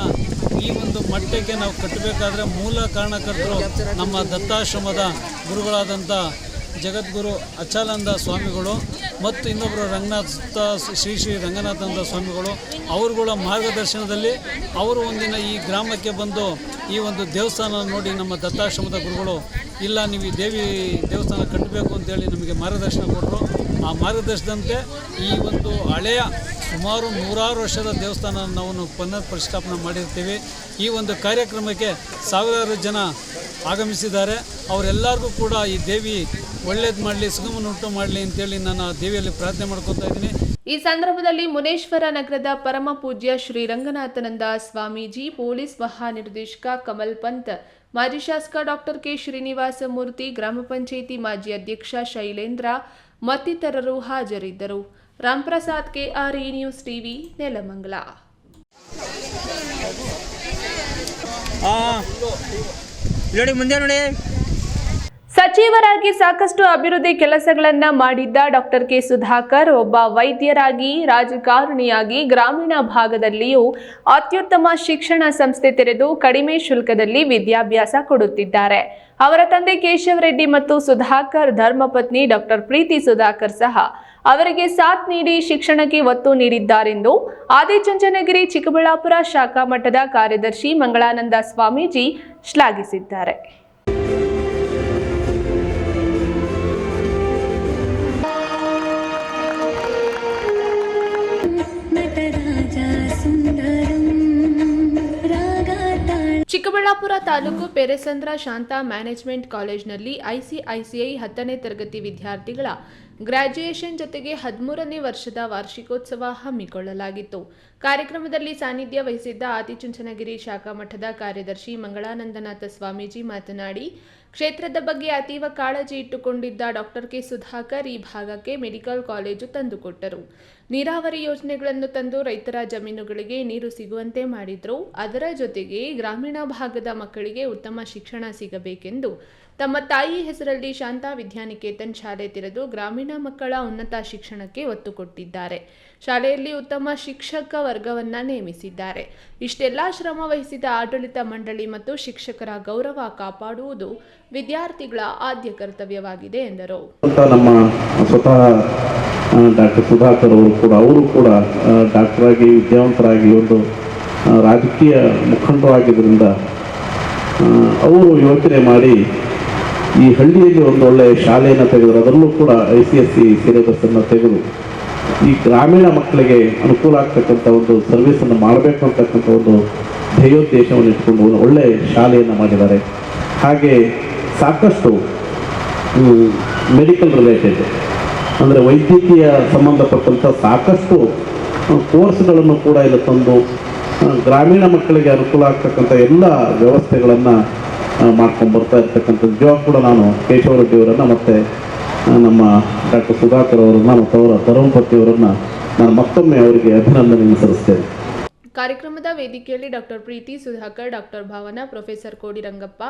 ಈ ಒಂದು ಒಂದು ಮಟ್ಟಕ್ಕೆ ನಾವು ಕಟ್ಟಬೇಕಾದ್ರೆ ಮೂಲ ಕಾರಣಕರ್ತರು ನಮ್ಮ ದತ್ತಾಶ್ರಮದ ಗುರುಗಳಾದಂಥ ಜಗದ್ಗುರು ಅಚ್ಚಾನಂದ ಸ್ವಾಮಿಗಳು ಮತ್ತು ಇನ್ನೊಬ್ಬರು ಶ್ರೀ ರಂಗನಾಥಾನಂದ ಸ್ವಾಮಿಗಳು ಅವರುಗಳ ಮಾರ್ಗದರ್ಶನದಲ್ಲಿ ಅವರು ಒಂದಿನ ಈ ಗ್ರಾಮಕ್ಕೆ ಬಂದು ಈ ಒಂದು ದೇವಸ್ಥಾನ ನೋಡಿ ನಮ್ಮ ದತ್ತಾಶ್ರಮದ ಗುರುಗಳು ಇಲ್ಲ ನೀವು ಈ ದೇವಿ ದೇವಸ್ಥಾನ ಕಟ್ಟಬೇಕು ಅಂತೇಳಿ ನಮಗೆ ಮಾರ್ಗದರ್ಶನ ಕೊಟ್ಟರು. ಆ ಮಾರ್ಗದರ್ಶನದಂತೆ ಈ ಒಂದು ಹಳೆಯ ಸುಮಾರು 100 ವರ್ಷದ ದೇವಸ್ಥಾನ ನಾವು ಪುನರ್ ಪ್ರತಿಷ್ಠಾಪನೆ ಮಾಡಿರ್ತೀವಿ. ಈ ಒಂದು ಕಾರ್ಯಕ್ರಮಕ್ಕೆ ಸಾವಿರಾರು ಜನ ಆಗಮಿಸಿದ್ದಾರೆ. ಅವರೆಲ್ಲರಿಗೂ ಕೂಡ ಈ ದೇವಿ ಒಳ್ಳೇದು ಮಾಡಲಿ, ಸುಗಮನುಂಟು ಮಾಡಲಿ ಅಂತೇಳಿ ನಾನು ದೇವಿಯಲ್ಲಿ ಪ್ರಾರ್ಥನೆ ಮಾಡ್ಕೊತಾ ಇದ್ದೀನಿ. ಈ ಸಂದರ್ಭದಲ್ಲಿ ಮುನೇಶ್ವರ ನಗರದ ಪರಮ ಪೂಜ್ಯ ಶ್ರೀ ರಂಗನಾಥಾನಂದ ಸ್ವಾಮೀಜಿ, ಪೊಲೀಸ್ ಮಹಾನಿರ್ದೇಶಕ ಕಮಲ್ ಪಂತ್, ಮಾಜಿ ಶಾಸಕ ಡಾಕ್ಟರ್ ಕೆ ಶ್ರೀನಿವಾಸ ಮೂರ್ತಿ, ಗ್ರಾಮ ಪಂಚಾಯಿತಿ ಮಾಜಿ ಅಧ್ಯಕ್ಷ ಶೈಲೇಂದ್ರ ಮತ್ತಿತರರು ಹಾಜರಿದ್ದರು. Ramprasad KR, news TV, Nelamangala. ಸಚಿವರಾಗಿ ಸಾಕಷ್ಟು ಅಭಿವೃದ್ಧಿ ಕೆಲಸಗಳನ್ನು ಮಾಡಿದ್ದ ಡಾಕ್ಟರ್ ಕೆ ಸುಧಾಕರ್ ಒಬ್ಬ ವೈದ್ಯರಾಗಿ, ರಾಜಕಾರಣಿಯಾಗಿ ಗ್ರಾಮೀಣ ಭಾಗದಲ್ಲಿಯೂ ಅತ್ಯುತ್ತಮ ಶಿಕ್ಷಣ ಸಂಸ್ಥೆ ತೆರೆದು ಕಡಿಮೆ ಶುಲ್ಕದಲ್ಲಿ ವಿದ್ಯಾಭ್ಯಾಸ ಕೊಡುತ್ತಿದ್ದಾರೆ. ಅವರ ತಂದೆ ಕೇಶವ ರೆಡ್ಡಿ ಮತ್ತು ಸುಧಾಕರ್ ಧರ್ಮಪತ್ನಿ ಡಾಕ್ಟರ್ ಪ್ರೀತಿ ಸುಧಾಕರ್ ಸಹ ಅವರಿಗೆ ಸಾಥ್ ನೀಡಿ ಶಿಕ್ಷಣಕ್ಕೆ ಒತ್ತು ನೀಡಿದ್ದಾರೆಂದು ಆದಿಚುಂಚನಗಿರಿ ಚಿಕ್ಕಬಳ್ಳಾಪುರ ಶಾಖಾ ಮಠದ ಕಾರ್ಯದರ್ಶಿ ಮಂಗಳಾನಂದ ಸ್ವಾಮೀಜಿ ಶ್ಲಾಘಿಸಿದ್ದಾರೆ. ಚಿಕ್ಕಬಳ್ಳಾಪುರ ತಾಲೂಕು ಪೆರೆಸಂದ್ರ ಶಾಂತಾ ಮ್ಯಾನೇಜ್ಮೆಂಟ್ ಕಾಲೇಜಿನಲ್ಲಿ ಐಸಿಐಸಿಐ 10ನೇ ತರಗತಿ ವಿದ್ಯಾರ್ಥಿಗಳ ಗ್ರಾಜ್ಯುಯೇಷನ್ ಜೊತೆಗೆ 13ನೇ ವರ್ಷದ ವಾರ್ಷಿಕೋತ್ಸವ ಹಮ್ಮಿಕೊಳ್ಳಲಾಗಿತ್ತು. ಕಾರ್ಯಕ್ರಮದಲ್ಲಿ ಸಾನ್ನಿಧ್ಯ ವಹಿಸಿದ್ದ ಆದಿಚುಂಚನಗಿರಿ ಶಾಖಾ ಮಠದ ಕಾರ್ಯದರ್ಶಿ ಮಂಗಳಾನಂದನಾಥ ಸ್ವಾಮೀಜಿ ಮಾತನಾಡಿ, ಕ್ಷೇತ್ರದ ಬಗ್ಗೆ ಅತೀವ ಕಾಳಜಿ ಇಟ್ಟುಕೊಂಡಿದ್ದ ಡಾಕ್ಟರ್ ಕೆ ಸುಧಾಕರ್ ಈ ಭಾಗಕ್ಕೆ ಮೆಡಿಕಲ್ ಕಾಲೇಜು ತಂದುಕೊಟ್ಟರು. ನೀರಾವರಿ ಯೋಜನೆಗಳನ್ನು ತಂದು ರೈತರ ಜಮೀನುಗಳಿಗೆ ನೀರು ಸಿಗುವಂತೆ ಮಾಡಿದ್ರು. ಅದರ ಜೊತೆಗೆ ಗ್ರಾಮೀಣ ಭಾಗದ ಮಕ್ಕಳಿಗೆ ಉತ್ತಮ ಶಿಕ್ಷಣ ಸಿಗಬೇಕೆಂದು ತಮ್ಮ ತಾಯಿ ಹೆಸರಲ್ಲಿ ಶಾಂತಾ ವಿದ್ಯಾನಿಕೇತನ್ ಶಾಲೆ ತೆರೆದು ಗ್ರಾಮೀಣ ಮಕ್ಕಳ ಉನ್ನತ ಶಿಕ್ಷಣಕ್ಕೆ ಒತ್ತು ಕೊಟ್ಟಿದ್ದಾರೆ. ಶಾಲೆಯಲ್ಲಿ ಉತ್ತಮ ಶಿಕ್ಷಕ ವರ್ಗವನ್ನ ನೇಮಿಸಿದ್ದಾರೆ. ಇಷ್ಟೆಲ್ಲ ಶ್ರಮ ವಹಿಸಿದ ಆಡಳಿತ ಮಂಡಳಿ ಮತ್ತು ಶಿಕ್ಷಕರ ಗೌರವ ಕಾಪಾಡುವುದು ವಿದ್ಯಾರ್ಥಿಗಳ ಆದ್ಯ ಕರ್ತವ್ಯವಾಗಿದೆ ಎಂದರು. ನಮ್ಮ ಸ್ವತಃ ಡಾಕ್ಟರ್ ಸುಧಾಕರ್ ಅವರು ಕೂಡ ಡಾಕ್ಟರ್ ಆಗಿ ವಿದ್ಯಾವಂತರಾಗಿ ಒಂದು ರಾಜಕೀಯ ಮುಖಂಡರಾಗಿದ್ದರಿಂದ ಅವರು ಯೋಚನೆ ಮಾಡಿ ಈ ಹಳ್ಳಿಯಲ್ಲಿ ಒಂದು ಒಳ್ಳೆಯ ಶಾಲೆಯನ್ನು ತೆಗೆದರು. ಅದರಲ್ಲೂ ಕೂಡ ICSE ಸಿಲೆಬಸ್ಸನ್ನು ತೆಗೆದು ಈ ಗ್ರಾಮೀಣ ಮಕ್ಕಳಿಗೆ ಅನುಕೂಲ ಆಗ್ತಕ್ಕಂಥ ಒಂದು ಸರ್ವಿಸನ್ನು ಮಾಡಬೇಕು ಅಂತಕ್ಕಂಥ ಒಂದು ಧ್ಯೇಯೋದ್ದೇಶವನ್ನು ಇಟ್ಕೊಂಡು ಒಂದು ಒಳ್ಳೆಯ ಶಾಲೆಯನ್ನು ಮಾಡಿದ್ದಾರೆ. ಹಾಗೆ ಸಾಕಷ್ಟು ಮೆಡಿಕಲ್ ರಿಲೇಟೆಡ್ ಅಂದರೆ ವೈದ್ಯಕೀಯ ಸಂಬಂಧಪಟ್ಟಂಥ ಸಾಕಷ್ಟು ಕೋರ್ಸ್ಗಳನ್ನು ಕೂಡ ಇಲ್ಲಿ ತಂದು ಗ್ರಾಮೀಣ ಮಕ್ಕಳಿಗೆ ಅನುಕೂಲ ಆಗ್ತಕ್ಕಂಥ ಎಲ್ಲ ವ್ಯವಸ್ಥೆಗಳನ್ನು ಮಾಡ್ಕೊಂಡು ಬರ್ತಾ ಇರ್ತಕ್ಕಂಥದ್ದು. ನಿಜವಾಗ ಕೂಡ ನಾನು ಕೇಶವ ರೆಡ್ಡಿ ಅವರನ್ನು ಮತ್ತು ನಮ್ಮ ಡಾಕ್ಟರ್ ಸುಧಾಕರ್ ಅವರನ್ನು ಮತ್ತು ಅವರ ಧರ್ಮಪತಿಯವರನ್ನು ನಾನು ಮತ್ತೊಮ್ಮೆ ಅವರಿಗೆ ಅಭಿನಂದನೆ ಸಲ್ಲಿಸ್ತೇನೆ. ಕಾರ್ಯಕ್ರಮದ ವೇದಿಕೆಯಲ್ಲಿ doctor Preethi Sudhakar, doctor Bhavana, professor Kodirangappa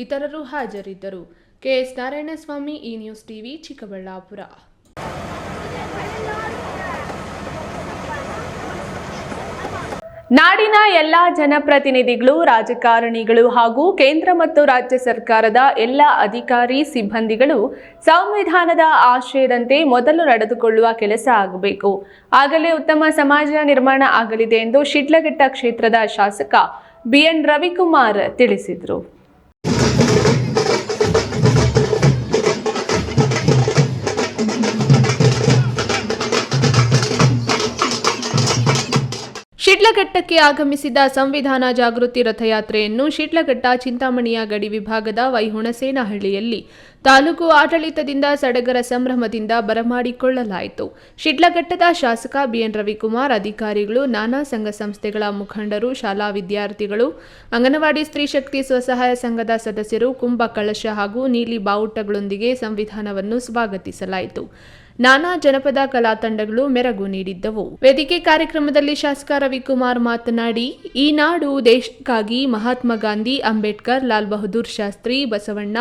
ಇತರರು ಹಾಜರಿದ್ದರು. KS Narayanaswamy, news TV, Chikkaballapur. ನಾಡಿನ ಎಲ್ಲ ಜನಪ್ರತಿನಿಧಿಗಳು, ರಾಜಕಾರಣಿಗಳು ಹಾಗೂ ಕೇಂದ್ರ ಮತ್ತು ರಾಜ್ಯ ಸರ್ಕಾರದ ಎಲ್ಲ ಅಧಿಕಾರಿ ಸಿಬ್ಬಂದಿಗಳು ಸಂವಿಧಾನದ ಆಶಯದಂತೆ ಮೊದಲು ನಡೆದುಕೊಳ್ಳುವ ಕೆಲಸ ಆಗಬೇಕು. ಆಗಲೇ ಉತ್ತಮ ಸಮಾಜ ನಿರ್ಮಾಣ ಆಗಲಿದೆ ಎಂದು ಶಿಡ್ಲಘಟ್ಟ ಕ್ಷೇತ್ರದ ಶಾಸಕ ಬಿಎನ್ ರವಿಕುಮಾರ್ ತಿಳಿಸಿದರು. ಶಿಡ್ಲಘಟ್ಟಕ್ಕೆ ಆಗಮಿಸಿದ ಸಂವಿಧಾನ ಜಾಗೃತಿ ರಥಯಾತ್ರೆಯನ್ನು ಶಿಡ್ಲಘಟ್ಟ ಚಿಂತಾಮಣಿಯ ಗಡಿ ವಿಭಾಗದ ವೈಹುಣಸೇನಹಳ್ಳಿಯಲ್ಲಿ ತಾಲೂಕು ಆಡಳಿತದಿಂದ ಸಡಗರ ಸಂಭ್ರಮದಿಂದ ಬರಮಾಡಿಕೊಳ್ಳಲಾಯಿತು. ಶಿಡ್ಲಘಟ್ಟದ ಶಾಸಕ ಬಿಎನ್ ರವಿಕುಮಾರ್, ಅಧಿಕಾರಿಗಳು, ನಾನಾ ಸಂಘ ಸಂಸ್ಥೆಗಳ ಮುಖಂಡರು, ಶಾಲಾ ವಿದ್ಯಾರ್ಥಿಗಳು, ಅಂಗನವಾಡಿ ಸ್ತ್ರೀ ಶಕ್ತಿ ಸ್ವಸಹಾಯ ಸಂಘದ ಸದಸ್ಯರು ಕುಂಭ ಕಳಶ ಹಾಗೂ ನೀಲಿ ಬಾವುಟಗಳೊಂದಿಗೆ ಸಂವಿಧಾನವನ್ನು ಸ್ವಾಗತಿಸಲಾಯಿತು. ನಾನಾ ಜನಪದ ಕಲಾ ತಂಡಗಳು ಮೆರಗು ನೀಡಿದ್ದವು. ವೇದಿಕೆ ಕಾರ್ಯಕ್ರಮದಲ್ಲಿ ಶಾಸಕ ರವಿಕುಮಾರ್ ಮಾತನಾಡಿ, ಈ ನಾಡು ದೇಶಕ್ಕಾಗಿ ಮಹಾತ್ಮ ಗಾಂಧಿ, ಅಂಬೇಡ್ಕರ್, ಲಾಲ್ ಬಹದ್ದೂರ್ ಶಾಸ್ತ್ರಿ, ಬಸವಣ್ಣ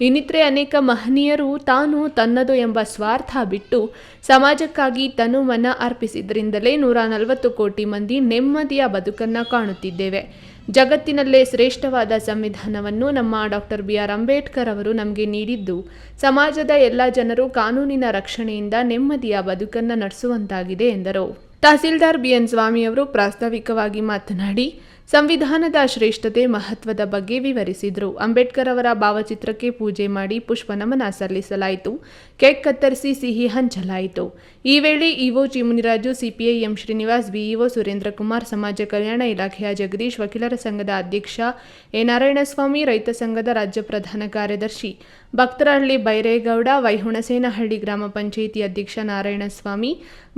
ಇನ್ನಿತರೆ ಅನೇಕ ಮಹನೀಯರು ತಾನು ತನ್ನದು ಎಂಬ ಸ್ವಾರ್ಥ ಬಿಟ್ಟು ಸಮಾಜಕ್ಕಾಗಿ ತನು ಮನ ಅರ್ಪಿಸಿದ್ರಿಂದಲೇ 140 ಕೋಟಿ ಮಂದಿ ನೆಮ್ಮದಿಯ ಬದುಕನ್ನ ಕಾಣುತ್ತಿದ್ದೇವೆ. ಜಗತ್ತಿನಲ್ಲೇ ಶ್ರೇಷ್ಠವಾದ ಸಂವಿಧಾನವನ್ನು ನಮ್ಮ ಡಾಕ್ಟರ್ BR ಅಂಬೇಡ್ಕರ್ ಅವರು ನಮಗೆ ನೀಡಿದ್ದು ಸಮಾಜದ ಎಲ್ಲ ಜನರು ಕಾನೂನಿನ ರಕ್ಷಣೆಯಿಂದ ನೆಮ್ಮದಿಯ ಬದುಕನ್ನು ನಡೆಸುವಂತಾಗಿದೆ ಎಂದರು. ತಹಸೀಲ್ದಾರ್ BN ಸ್ವಾಮಿ ಅವರು ಪ್ರಾಸ್ತಾವಿಕವಾಗಿ ಮಾತನಾಡಿ ಸಂವಿಧಾನದ ಶ್ರೇಷ್ಠತೆ ಮಹತ್ವದ ಬಗ್ಗೆ ವಿವರಿಸಿದರು. ಅಂಬೇಡ್ಕರ್ ಅವರ ಭಾವಚಿತ್ರಕ್ಕೆ ಪೂಜೆ ಮಾಡಿ ಪುಷ್ಪ ನಮನ ಸಲ್ಲಿಸಲಾಯಿತು. ಕೇಕ್ ಕತ್ತರಿಸಿ ಸಿಹಿ ಹಂಚಲಾಯಿತು. ಈ ವೇಳೆ EO G Muniraju, CPI M Srinivas, BEO Surendra Kumar, ಸಮಾಜ ಕಲ್ಯಾಣ ಇಲಾಖೆಯ ಜಗದೀಶ್, ವಕೀಲರ ಸಂಘದ ಅಧ್ಯಕ್ಷ ಎ ನಾರಾಯಣಸ್ವಾಮಿ, ರೈತ ಸಂಘದ ರಾಜ್ಯ ಪ್ರಧಾನ ಕಾರ್ಯದರ್ಶಿ ಭಕ್ತರಹಳ್ಳಿ ಬೈರೇಗೌಡ, ವೈಹುಣಸೇನಹಳ್ಳಿ ಗ್ರಾಮ ಪಂಚಾಯಿತಿ ಅಧ್ಯಕ್ಷ ನಾರಾಯಣಸ್ವಾಮಿ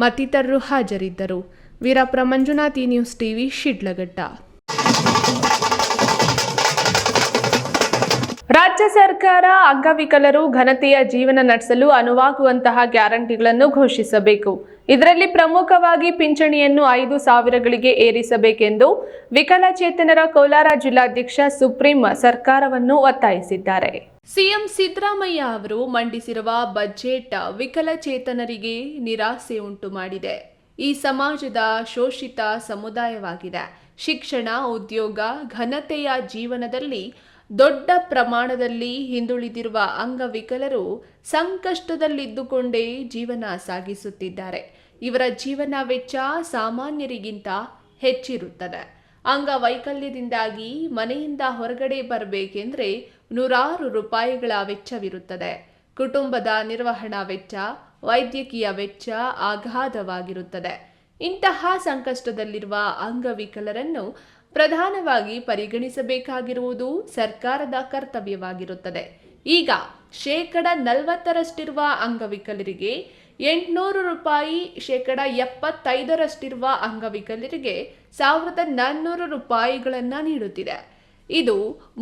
ಮತ್ತಿತರರು ಹಾಜರಿದ್ದರು. Veerappa Manjunath, news TV, Shidlaghatta. ರಾಜ್ಯ ಸರ್ಕಾರ ಅಂಗವಿಕಲರು ಘನತೆಯ ಜೀವನ ನಡೆಸಲು ಅನುವಾಗುವಂತಹ ಗ್ಯಾರಂಟಿಗಳನ್ನು ಘೋಷಿಸಬೇಕು. ಇದರಲ್ಲಿ ಪ್ರಮುಖವಾಗಿ ಪಿಂಚಣಿಯನ್ನು 5,000ಗಳಿಗೆ ಏರಿಸಬೇಕೆಂದು ವಿಕಲಚೇತನರ ಕೋಲಾರ ಜಿಲ್ಲಾಧ್ಯಕ್ಷ ಸುಪ್ರೀಂ ಸರ್ಕಾರವನ್ನು ಒತ್ತಾಯಿಸಿದ್ದಾರೆ. ಸಿಎಂ ಸಿದ್ದರಾಮಯ್ಯ ಅವರು ಮಂಡಿಸಿರುವ ಬಜೆಟ್ ವಿಕಲಚೇತನರಿಗೆ ನಿರಾಸೆ ಉಂಟು ಮಾಡಿದೆ. ಈ ಸಮಾಜದ ಶೋಷಿತ ಸಮುದಾಯವಾಗಿದೆ. ಶಿಕ್ಷಣ, ಉದ್ಯೋಗ, ಘನತೆಯ ಜೀವನದಲ್ಲಿ ದೊಡ್ಡ ಪ್ರಮಾಣದಲ್ಲಿ ಹಿಂದುಳಿದಿರುವ ಅಂಗವಿಕಲರು ಸಂಕಷ್ಟದಲ್ಲಿದ್ದುಕೊಂಡೇ ಜೀವನ ಸಾಗಿಸುತ್ತಿದ್ದಾರೆ. ಇವರ ಜೀವನ ವೆಚ್ಚ ಸಾಮಾನ್ಯರಿಗಿಂತ ಹೆಚ್ಚಿರುತ್ತದೆ. ಅಂಗವೈಕಲ್ಯದಿಂದಾಗಿ ಮನೆಯಿಂದ ಹೊರಗಡೆ ಬರಬೇಕೆಂದರೆ ನೂರಾರು ರೂಪಾಯಿಗಳ ವೆಚ್ಚವಿರುತ್ತದೆ. ಕುಟುಂಬದ ನಿರ್ವಹಣಾ ವೆಚ್ಚ, ವೈದ್ಯಕೀಯ ವೆಚ್ಚ ಅಗಾಧವಾಗಿರುತ್ತದೆ. ಇಂತಹ ಸಂಕಷ್ಟದಲ್ಲಿರುವ ಅಂಗವಿಕಲರನ್ನು ಪ್ರಧಾನವಾಗಿ ಪರಿಗಣಿಸಬೇಕಾಗಿರುವುದು ಸರ್ಕಾರದ ಕರ್ತವ್ಯವಾಗಿರುತ್ತದೆ. ಈಗ 40% ಅಂಗವಿಕಲರಿಗೆ 800 ರೂಪಾಯಿ, 75% ಅಂಗವಿಕಲರಿಗೆ 1,400 ರೂಪಾಯಿಗಳನ್ನು ನೀಡುತ್ತಿದೆ. ಇದು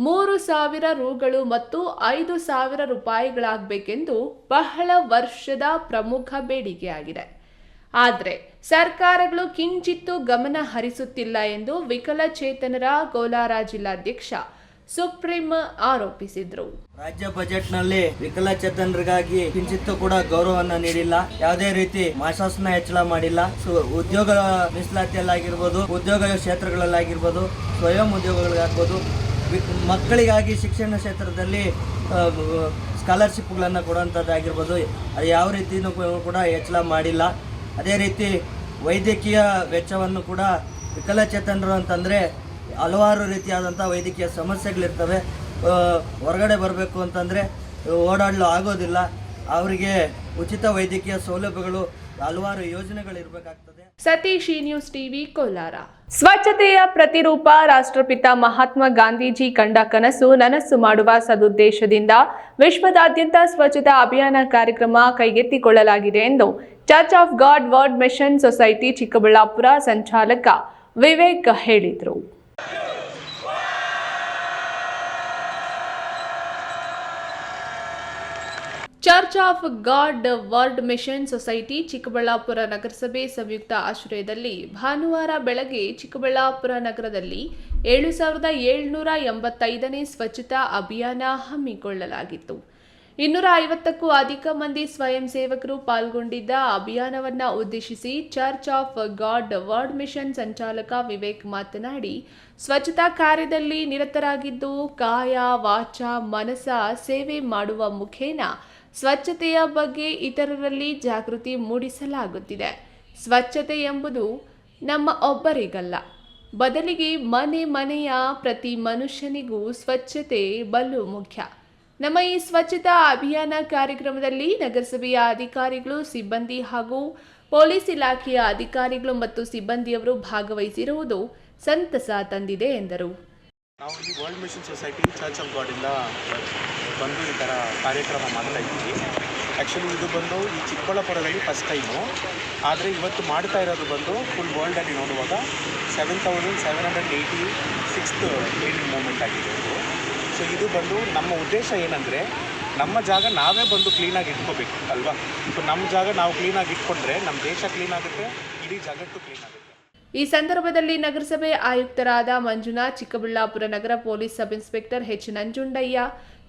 3,000 ರೂಗಳು ಮತ್ತು 5,000 ರೂಪಾಯಿಗಳಾಗಬೇಕೆಂದು ಬಹಳ ವರ್ಷದ ಪ್ರಮುಖ ಬೇಡಿಕೆಯಾಗಿದೆ. ಆದರೆ ಸರ್ಕಾರಗಳು ಕಿಂಚಿತ್ತೂ ಗಮನ ಹರಿಸುತ್ತಿಲ್ಲ ಎಂದು ವಿಕಲಚೇತನರ ಕೋಲಾರ ಜಿಲ್ಲಾಧ್ಯಕ್ಷ ಸುಪ್ರೀಂ ಆರೋಪಿಸಿದರು. ರಾಜ್ಯ ಬಜೆಟ್ನಲ್ಲಿ ವಿಕಲಚೇತನರಿಗಾಗಿ ಕಿಂಚಿತ್ತೂ ಕೂಡ ಗೌರವವನ್ನು ನೀಡಿಲ್ಲ. ಯಾವುದೇ ರೀತಿ ಮಾಸಾಸನ ಹೆಚ್ಚಳ ಮಾಡಿಲ್ಲ. ಉದ್ಯೋಗ ಮೀಸಲಾತಿಯಲ್ಲಾಗಿರ್ಬೋದು, ಉದ್ಯೋಗ ಕ್ಷೇತ್ರಗಳಲ್ಲಾಗಿರ್ಬೋದು, ಸ್ವಯಂ ಉದ್ಯೋಗಗಳಾಗ್ಬೋದು, ಮಕ್ಕಳಿಗಾಗಿ ಶಿಕ್ಷಣ ಕ್ಷೇತ್ರದಲ್ಲಿ ಸ್ಕಾಲರ್ಶಿಪ್ಗಳನ್ನು ಕೊಡುವಂಥದ್ದಾಗಿರ್ಬೋದು, ಅದು ಯಾವ ರೀತಿಯೂ ಕೂಡ ಹೆಚ್ಚಳ ಮಾಡಿಲ್ಲ. ಅದೇ ರೀತಿ ವೈದ್ಯಕೀಯ ವೆಚ್ಚವನ್ನು ಕೂಡ ವಿಕಲಚೇತನರು ಅಂತಂದರೆ ಹಲವಾರು ರೀತಿಯಾದಂಥ ವೈದ್ಯಕೀಯ ಸಮಸ್ಯೆಗಳಿರ್ತವೆ. ಹೊರಗಡೆ ಬರಬೇಕು ಅಂತಂದರೆ ಓಡಾಡಲು ಆಗೋದಿಲ್ಲ. ಅವರಿಗೆ ಉಚಿತ ವೈದ್ಯಕೀಯ ಸೌಲಭ್ಯಗಳು, ಹಲವಾರು ಯೋಜನೆಗಳಿರಬೇಕಾಗ್ತದೆ. Satish, news TV, Kolar. ಸ್ವಚ್ಛತೆಯ ಪ್ರತಿರೂಪ ರಾಷ್ಟ್ರಪಿತ ಮಹಾತ್ಮ ಗಾಂಧೀಜಿ ಕಂಡ ಕನಸು ನನಸು ಮಾಡುವ ಸದುದ್ದೇಶದಿಂದ ವಿಶ್ವದಾದ್ಯಂತ ಸ್ವಚ್ಛತಾ ಅಭಿಯಾನ ಕಾರ್ಯಕ್ರಮ ಕೈಗೆತ್ತಿಕೊಳ್ಳಲಾಗಿದೆ ಎಂದು church of God world mission society Chikkaballapur ಸಂಚಾಲಕ ವಿವೇಕ್ ಹೇಳಿದರು. Church of God world mission society Chikkaballapur ನಗರಸಭೆ ಸಂಯುಕ್ತ ಆಶ್ರಯದಲ್ಲಿ ಭಾನುವಾರ ಬೆಳಗ್ಗೆ ಚಿಕ್ಕಬಳ್ಳಾಪುರ ನಗರದಲ್ಲಿ 7,785ನೇ ಸ್ವಚ್ಛತಾ ಅಭಿಯಾನ ಹಮ್ಮಿಕೊಳ್ಳಲಾಗಿತ್ತು. 250ಕ್ಕೂ ಅಧಿಕ ಮಂದಿ ಸ್ವಯಂ ಸೇವಕರು ಪಾಲ್ಗೊಂಡಿದ್ದ ಅಭಿಯಾನವನ್ನು ಉದ್ದೇಶಿಸಿ church of God world mission ಸಂಚಾಲಕ ವಿವೇಕ್ ಮಾತನಾಡಿ, ಸ್ವಚ್ಛತಾ ಕಾರ್ಯದಲ್ಲಿ ನಿರತರಾಗಿದ್ದು ಕಾಯ, ವಾಚ, ಮನಸ ಸೇವೆ ಮಾಡುವ ಮುಖೇನ ಸ್ವಚ್ಛತೆಯ ಬಗ್ಗೆ ಇತರರಲ್ಲಿ ಜಾಗೃತಿ ಮೂಡಿಸಲಾಗುತ್ತಿದೆ. ಸ್ವಚ್ಛತೆ ಎಂಬುದು ನಮ್ಮ ಒಬ್ಬರಿಗಲ್ಲ, ಬದಲಿಗೆ ಮನೆಯ ಪ್ರತಿ ಮನುಷ್ಯನಿಗೂ ಸ್ವಚ್ಛತೆ ಬಲು ಮುಖ್ಯ. ನಮ್ಮ ಈ ಸ್ವಚ್ಛತಾ ಅಭಿಯಾನ ಕಾರ್ಯಕ್ರಮದಲ್ಲಿ ನಗರಸಭೆಯ ಅಧಿಕಾರಿಗಳು, ಸಿಬ್ಬಂದಿ ಹಾಗೂ ಪೊಲೀಸ್ ಇಲಾಖೆಯ ಅಧಿಕಾರಿಗಳು ಮತ್ತು ಸಿಬ್ಬಂದಿಯವರು ಭಾಗವಹಿಸಿರುವುದು ಸಂತಸ ತಂದಿದೆ ಎಂದರು. ನಾವು ಈ world mission society church of ಗಾಡಿಂದ ಬಂದು ಈ ಥರ ಕಾರ್ಯಕ್ರಮ ಮಾಡ್ತಾ ಇದ್ದೀವಿ. ಆ್ಯಕ್ಚುಲಿ ಇದು ಬಂದು ಈ ಚಿಕ್ಕಬಳ್ಳಾಪುರದಲ್ಲಿ ಫಸ್ಟ್ ಟೈಮು, ಆದರೆ ಇವತ್ತು ಮಾಡ್ತಾ ಇರೋದು ಬಂದು ಫುಲ್ ವರ್ಲ್ಡಲ್ಲಿ ನೋಡುವಾಗ 7,786th ಕ್ಲೀನಿಂಗ್ ಮೂವ್ಮೆಂಟ್ ಆಗಿದೆ ಇದು. ಸೊ ಇದು ಬಂದು ನಮ್ಮ ಉದ್ದೇಶ ಏನಂದರೆ, ನಮ್ಮ ಜಾಗ ನಾವೇ ಬಂದು ಕ್ಲೀನಾಗಿ ಇಟ್ಕೋಬೇಕು ಅಲ್ವಾ. ಸೊ ನಮ್ಮ ಜಾಗ ನಾವು ಕ್ಲೀನಾಗಿ ಇಟ್ಕೊಂಡ್ರೆ ನಮ್ಮ ದೇಶ ಕ್ಲೀನ್ ಆಗುತ್ತೆ, ಇಡೀ ಜಗತ್ತು ಕ್ಲೀನ್ ಆಗುತ್ತೆ. ಈ ಸಂದರ್ಭದಲ್ಲಿ ನಗರಸಭೆ ಆಯುಕ್ತರಾದ ಮಂಜುನಾಥ್, ಚಿಕ್ಕಬಳ್ಳಾಪುರ ನಗರ police sub inspector H Nanjundaiah,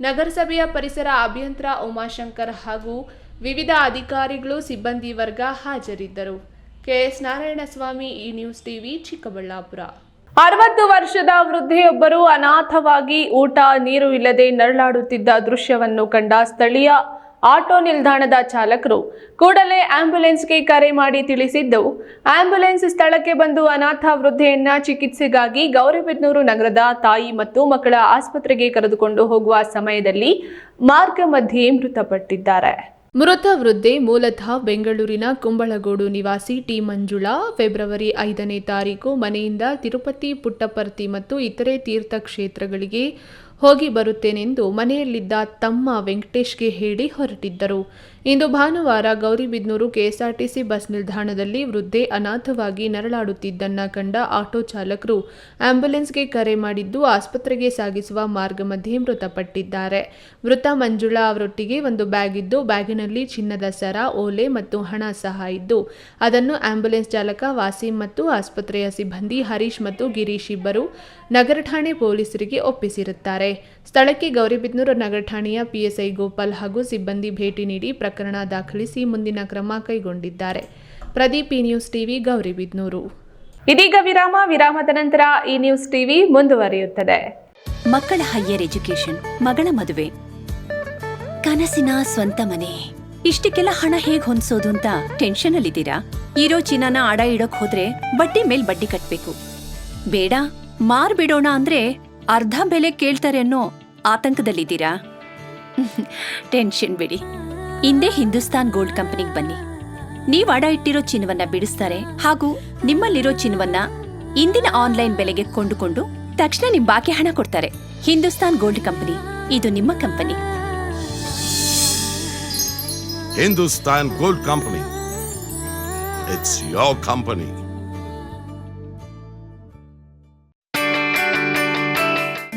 ನಗರಸಭೆಯ ಪರಿಸರ ಅಭಿಯಂತರ ಉಮಾಶಂಕರ್ ಹಾಗೂ ವಿವಿಧ ಅಧಿಕಾರಿಗಳು, ಸಿಬ್ಬಂದಿ ವರ್ಗ ಹಾಜರಿದ್ದರು. ಕೆಎಸ್ ನಾರಾಯಣಸ್ವಾಮಿ, ಈ ನ್ಯೂಸ್ ಟಿವಿ, ಚಿಕ್ಕಬಳ್ಳಾಪುರ. 60 ವರ್ಷದ ವೃದ್ಧೆಯೊಬ್ಬರು ಅನಾಥವಾಗಿ ಊಟ ನೀರು ಇಲ್ಲದೆ ನರಳಾಡುತ್ತಿದ್ದ ದೃಶ್ಯವನ್ನು ಕಂಡ ಸ್ಥಳೀಯ ಆಟೋ ನಿಲ್ದಾಣದ ಚಾಲಕರು ಕೂಡಲೇ ಆಂಬ್ಯುಲೆನ್ಸ್ಗೆ ಕರೆ ಮಾಡಿ ತಿಳಿಸಿದ್ದು, ಆಂಬ್ಯುಲೆನ್ಸ್ ಸ್ಥಳಕ್ಕೆ ಬಂದು ಅನಾಥ ವೃದ್ಧೆಯನ್ನ ಚಿಕಿತ್ಸೆಗಾಗಿ ಗೌರಿಬಿದನೂರು ನಗರದ ತಾಯಿ ಮತ್ತು ಮಕ್ಕಳ ಆಸ್ಪತ್ರೆಗೆ ಕರೆದುಕೊಂಡು ಹೋಗುವ ಸಮಯದಲ್ಲಿ ಮಾರ್ಗ ಮಧ್ಯೆ ಮೃತಪಟ್ಟಿದ್ದಾರೆ. ಮೃತ ವೃದ್ಧೆ ಮೂಲತಃ ಬೆಂಗಳೂರಿನ ಕುಂಬಳಗೋಡು ನಿವಾಸಿ ಟಿ ಮಂಜುಳಾ. ಫೆಬ್ರವರಿ 5ನೇ ತಾರೀಕು ಮನೆಯಿಂದ ತಿರುಪತಿ, ಪುಟ್ಟಪರ್ತಿ ಮತ್ತು ಇತರೆ ತೀರ್ಥಕ್ಷೇತ್ರಗಳಿಗೆ ಹೋಗಿ ಬರುತ್ತೇನೆಂದು ಮನೆಯಲ್ಲಿದ್ದ ತಮ್ಮ ವೆಂಕಟೇಶ್ಗೆ ಹೇಳಿ ಹೊರಟಿದ್ದರು. ಇಂದು ಭಾನುವಾರ ಗೌರಿಬಿದನೂರು ಕೆಎಸ್ಆರ್ಟಿಸಿ ಬಸ್ ನಿಲ್ದಾಣದಲ್ಲಿ ವೃದ್ಧೆ ಅನಾಥವಾಗಿ ನರಳಾಡುತ್ತಿದ್ದನ್ನ ಕಂಡ ಆಟೋ ಚಾಲಕರು ಆಂಬ್ಯುಲೆನ್ಸ್ಗೆ ಕರೆ ಮಾಡಿದ್ದು ಆಸ್ಪತ್ರೆಗೆ ಸಾಗಿಸುವ ಮಾರ್ಗ ಮಧ್ಯೆ ಮೃತಪಟ್ಟಿದ್ದಾರೆ. ಮೃತ ಮಂಜುಳಾ ಅವರೊಟ್ಟಿಗೆ ಒಂದು ಬ್ಯಾಗ್ ಇದ್ದು, ಬ್ಯಾಗಿನಲ್ಲಿ ಚಿನ್ನದ ಸರ, ಓಲೆ ಮತ್ತು ಹಣ ಸಹ ಇದ್ದು, ಅದನ್ನು ಆಂಬ್ಯುಲೆನ್ಸ್ ಚಾಲಕ ವಾಸಿಂ ಮತ್ತು ಆಸ್ಪತ್ರೆಯ ಸಿಬ್ಬಂದಿ ಹರೀಶ್ ಮತ್ತು ಗಿರೀಶ್ ಇಬ್ಬರು ನಗರ ಠಾಣೆ ಪೊಲೀಸರಿಗೆ ಒಪ್ಪಿಸಿರುತ್ತಾರೆ. ಸ್ಥಳಕ್ಕೆ ಗೌರಿಬಿದನೂರು ನಗರ ಠಾಣೆಯ ಪಿಎಸ್ಐ ಗೋಪಾಲ್ ಹಾಗೂ ಸಿಬ್ಬಂದಿ ಭೇಟಿ ನೀಡಿ ಪ್ರಕರಣ ದಾಖಲಿಸಿ ಮುಂದಿನ ಕ್ರಮ ಕೈಗೊಂಡಿದ್ದಾರೆ. ಪ್ರದೀಪ್, ಈ ನ್ಯೂಸ್ ಟಿವಿ, ಗೌರಿಬಿದನೂರು. ಇದೀಗ ವಿರಾಮದ ನಂತರ ಈ ನ್ಯೂಸ್ ಟಿವಿ ಮುಂದುವರಿಯುತ್ತದೆ. ಮಕ್ಕಳ ಹೈಯರ್ ಎಜುಕೇಶನ್, ಮಗಳ ಮದುವೆ, ಕನಸಿನ ಸ್ವಂತ ಮನೆ, ಇಷ್ಟಕ್ಕೆಲ್ಲ ಹಣ ಹೇಗ್ ಹೊಂದಿಸೋದು ಅಂತ ಟೆನ್ಷನ್ ಅಲ್ಲಿದ್ದೀರಾ? ಇರೋ ಚಿನ್ನನ ಅಡ ಇಡೋಕ್ ಹೋದ್ರೆ ಬಡ್ಡಿ ಮೇಲ್ ಬಡ್ಡಿ ಕಟ್ಬೇಕು. ಬೇಡ, ಮಾರ್ಬಿಡೋಣ ಅಂದ್ರೆ ಅರ್ಧ ಬೆಲೆ ಕೇಳ್ತಾರೆ ಅನ್ನೋ ಆತಂಕದಲ್ಲಿದ್ದೀರಾ? ಟೆನ್ಷನ್ ಬಿಡಿ, ಇಂದೇ ಹಿಂದೂಸ್ತಾನ್ ಗೋಲ್ಡ್ ಕಂಪನಿಗೆ ಬನ್ನಿ. ನೀವ್ ಅಡ ಇಟ್ಟಿರೋ ಚಿನ್ನವನ್ನ ಬಿಡಿಸ್ತಾರೆ ಹಾಗೂ ನಿಮ್ಮಲ್ಲಿರೋ ಚಿನ್ನವನ್ನ ಇಂದಿನ ಆನ್ಲೈನ್ ಬೆಲೆಗೆ ಕೊಂಡುಕೊಂಡು ತಕ್ಷಣ ನಿಮ್ ಬಾಕಿ ಹಣ ಕೊಡ್ತಾರೆ. ಹಿಂದೂಸ್ತಾನ್ ಗೋಲ್ಡ್ ಕಂಪನಿ, ಇದು ನಿಮ್ಮ company. Hindustan gold company, it's your company.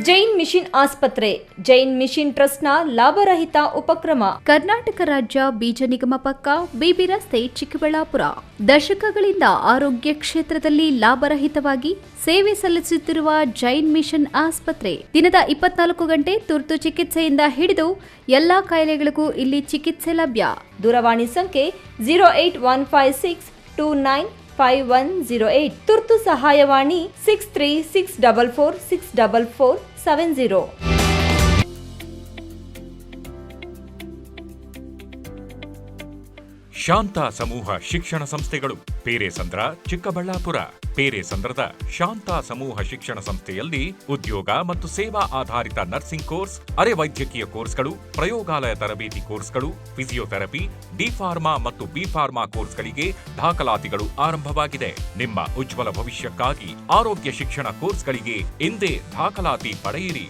Jain mission ಆಸ್ಪತ್ರೆ, ಜೈನ್ ಮಿಷನ್ ಟ್ರಸ್ಟ್ನ ಲಾಭರಹಿತ ಉಪಕ್ರಮ. ಕರ್ನಾಟಕ ರಾಜ್ಯ ಬೀಜ ನಿಗಮ ಪಕ್ಕ, ಬಿಬಿ ರಸ್ತೆ, ಚಿಕ್ಕಬಳ್ಳಾಪುರ. ದಶಕಗಳಿಂದ ಆರೋಗ್ಯ ಕ್ಷೇತ್ರದಲ್ಲಿ ಲಾಭರಹಿತವಾಗಿ ಸೇವೆ ಸಲ್ಲಿಸುತ್ತಿರುವ ಜೈನ್ ಮಿಷನ್ ಆಸ್ಪತ್ರೆ ದಿನದ 24 ಗಂಟೆ ತುರ್ತು ಚಿಕಿತ್ಸೆಯಿಂದ ಹಿಡಿದು ಎಲ್ಲಾ ಕಾಯಿಲೆಗಳಿಗೂ ಇಲ್ಲಿ ಚಿಕಿತ್ಸೆ ಲಭ್ಯ. ದೂರವಾಣಿ ಸಂಖ್ಯೆ 08156295108. ತುರ್ತು ಸಹಾಯವಾಣಿ 6364464470. ಶಾಂತ ಸಮೂಹ ಶಿಕ್ಷಣ ಸಂಸ್ಥೆಗಳು, ಪೇರೆಸಂದ್ರ, ಚಿಕ್ಕಬಳ್ಳಾಪುರ. ಪೇರೆಸಂದ್ರದ ಶಾಂತ ಸಮೂಹ ಶಿಕ್ಷಣ ಸಂಸ್ಥೆಯಲ್ಲಿ ಉದ್ಯೋಗ ಮತ್ತು ಸೇವಾ ಆಧಾರಿತ ನರ್ಸಿಂಗ್ ಕೋರ್ಸ್, ಅರೆ ವೈದ್ಯಕೀಯ ಕೋರ್ಸ್ಗಳು, ಪ್ರಯೋಗಾಲಯ ತರಬೇತಿ ಕೋರ್ಸ್ಗಳು, ಫಿಸಿಯೋಥೆರಪಿ, ಡಿ ಫಾರ್ಮಾ ಮತ್ತು ಬಿ ಫಾರ್ಮಾ ಕೋರ್ಸ್ಗಳಿಗೆ ದಾಖಲಾತಿಗಳು ಆರಂಭವಾಗಿದೆ. ನಿಮ್ಮ ಉಜ್ವಲ ಭವಿಷ್ಯಕ್ಕಾಗಿ ಆರೋಗ್ಯ ಶಿಕ್ಷಣ ಕೋರ್ಸ್ಗಳಿಗೆ ಇಂದೇ ದಾಖಲಾತಿ ಪಡೆಯಿರಿ.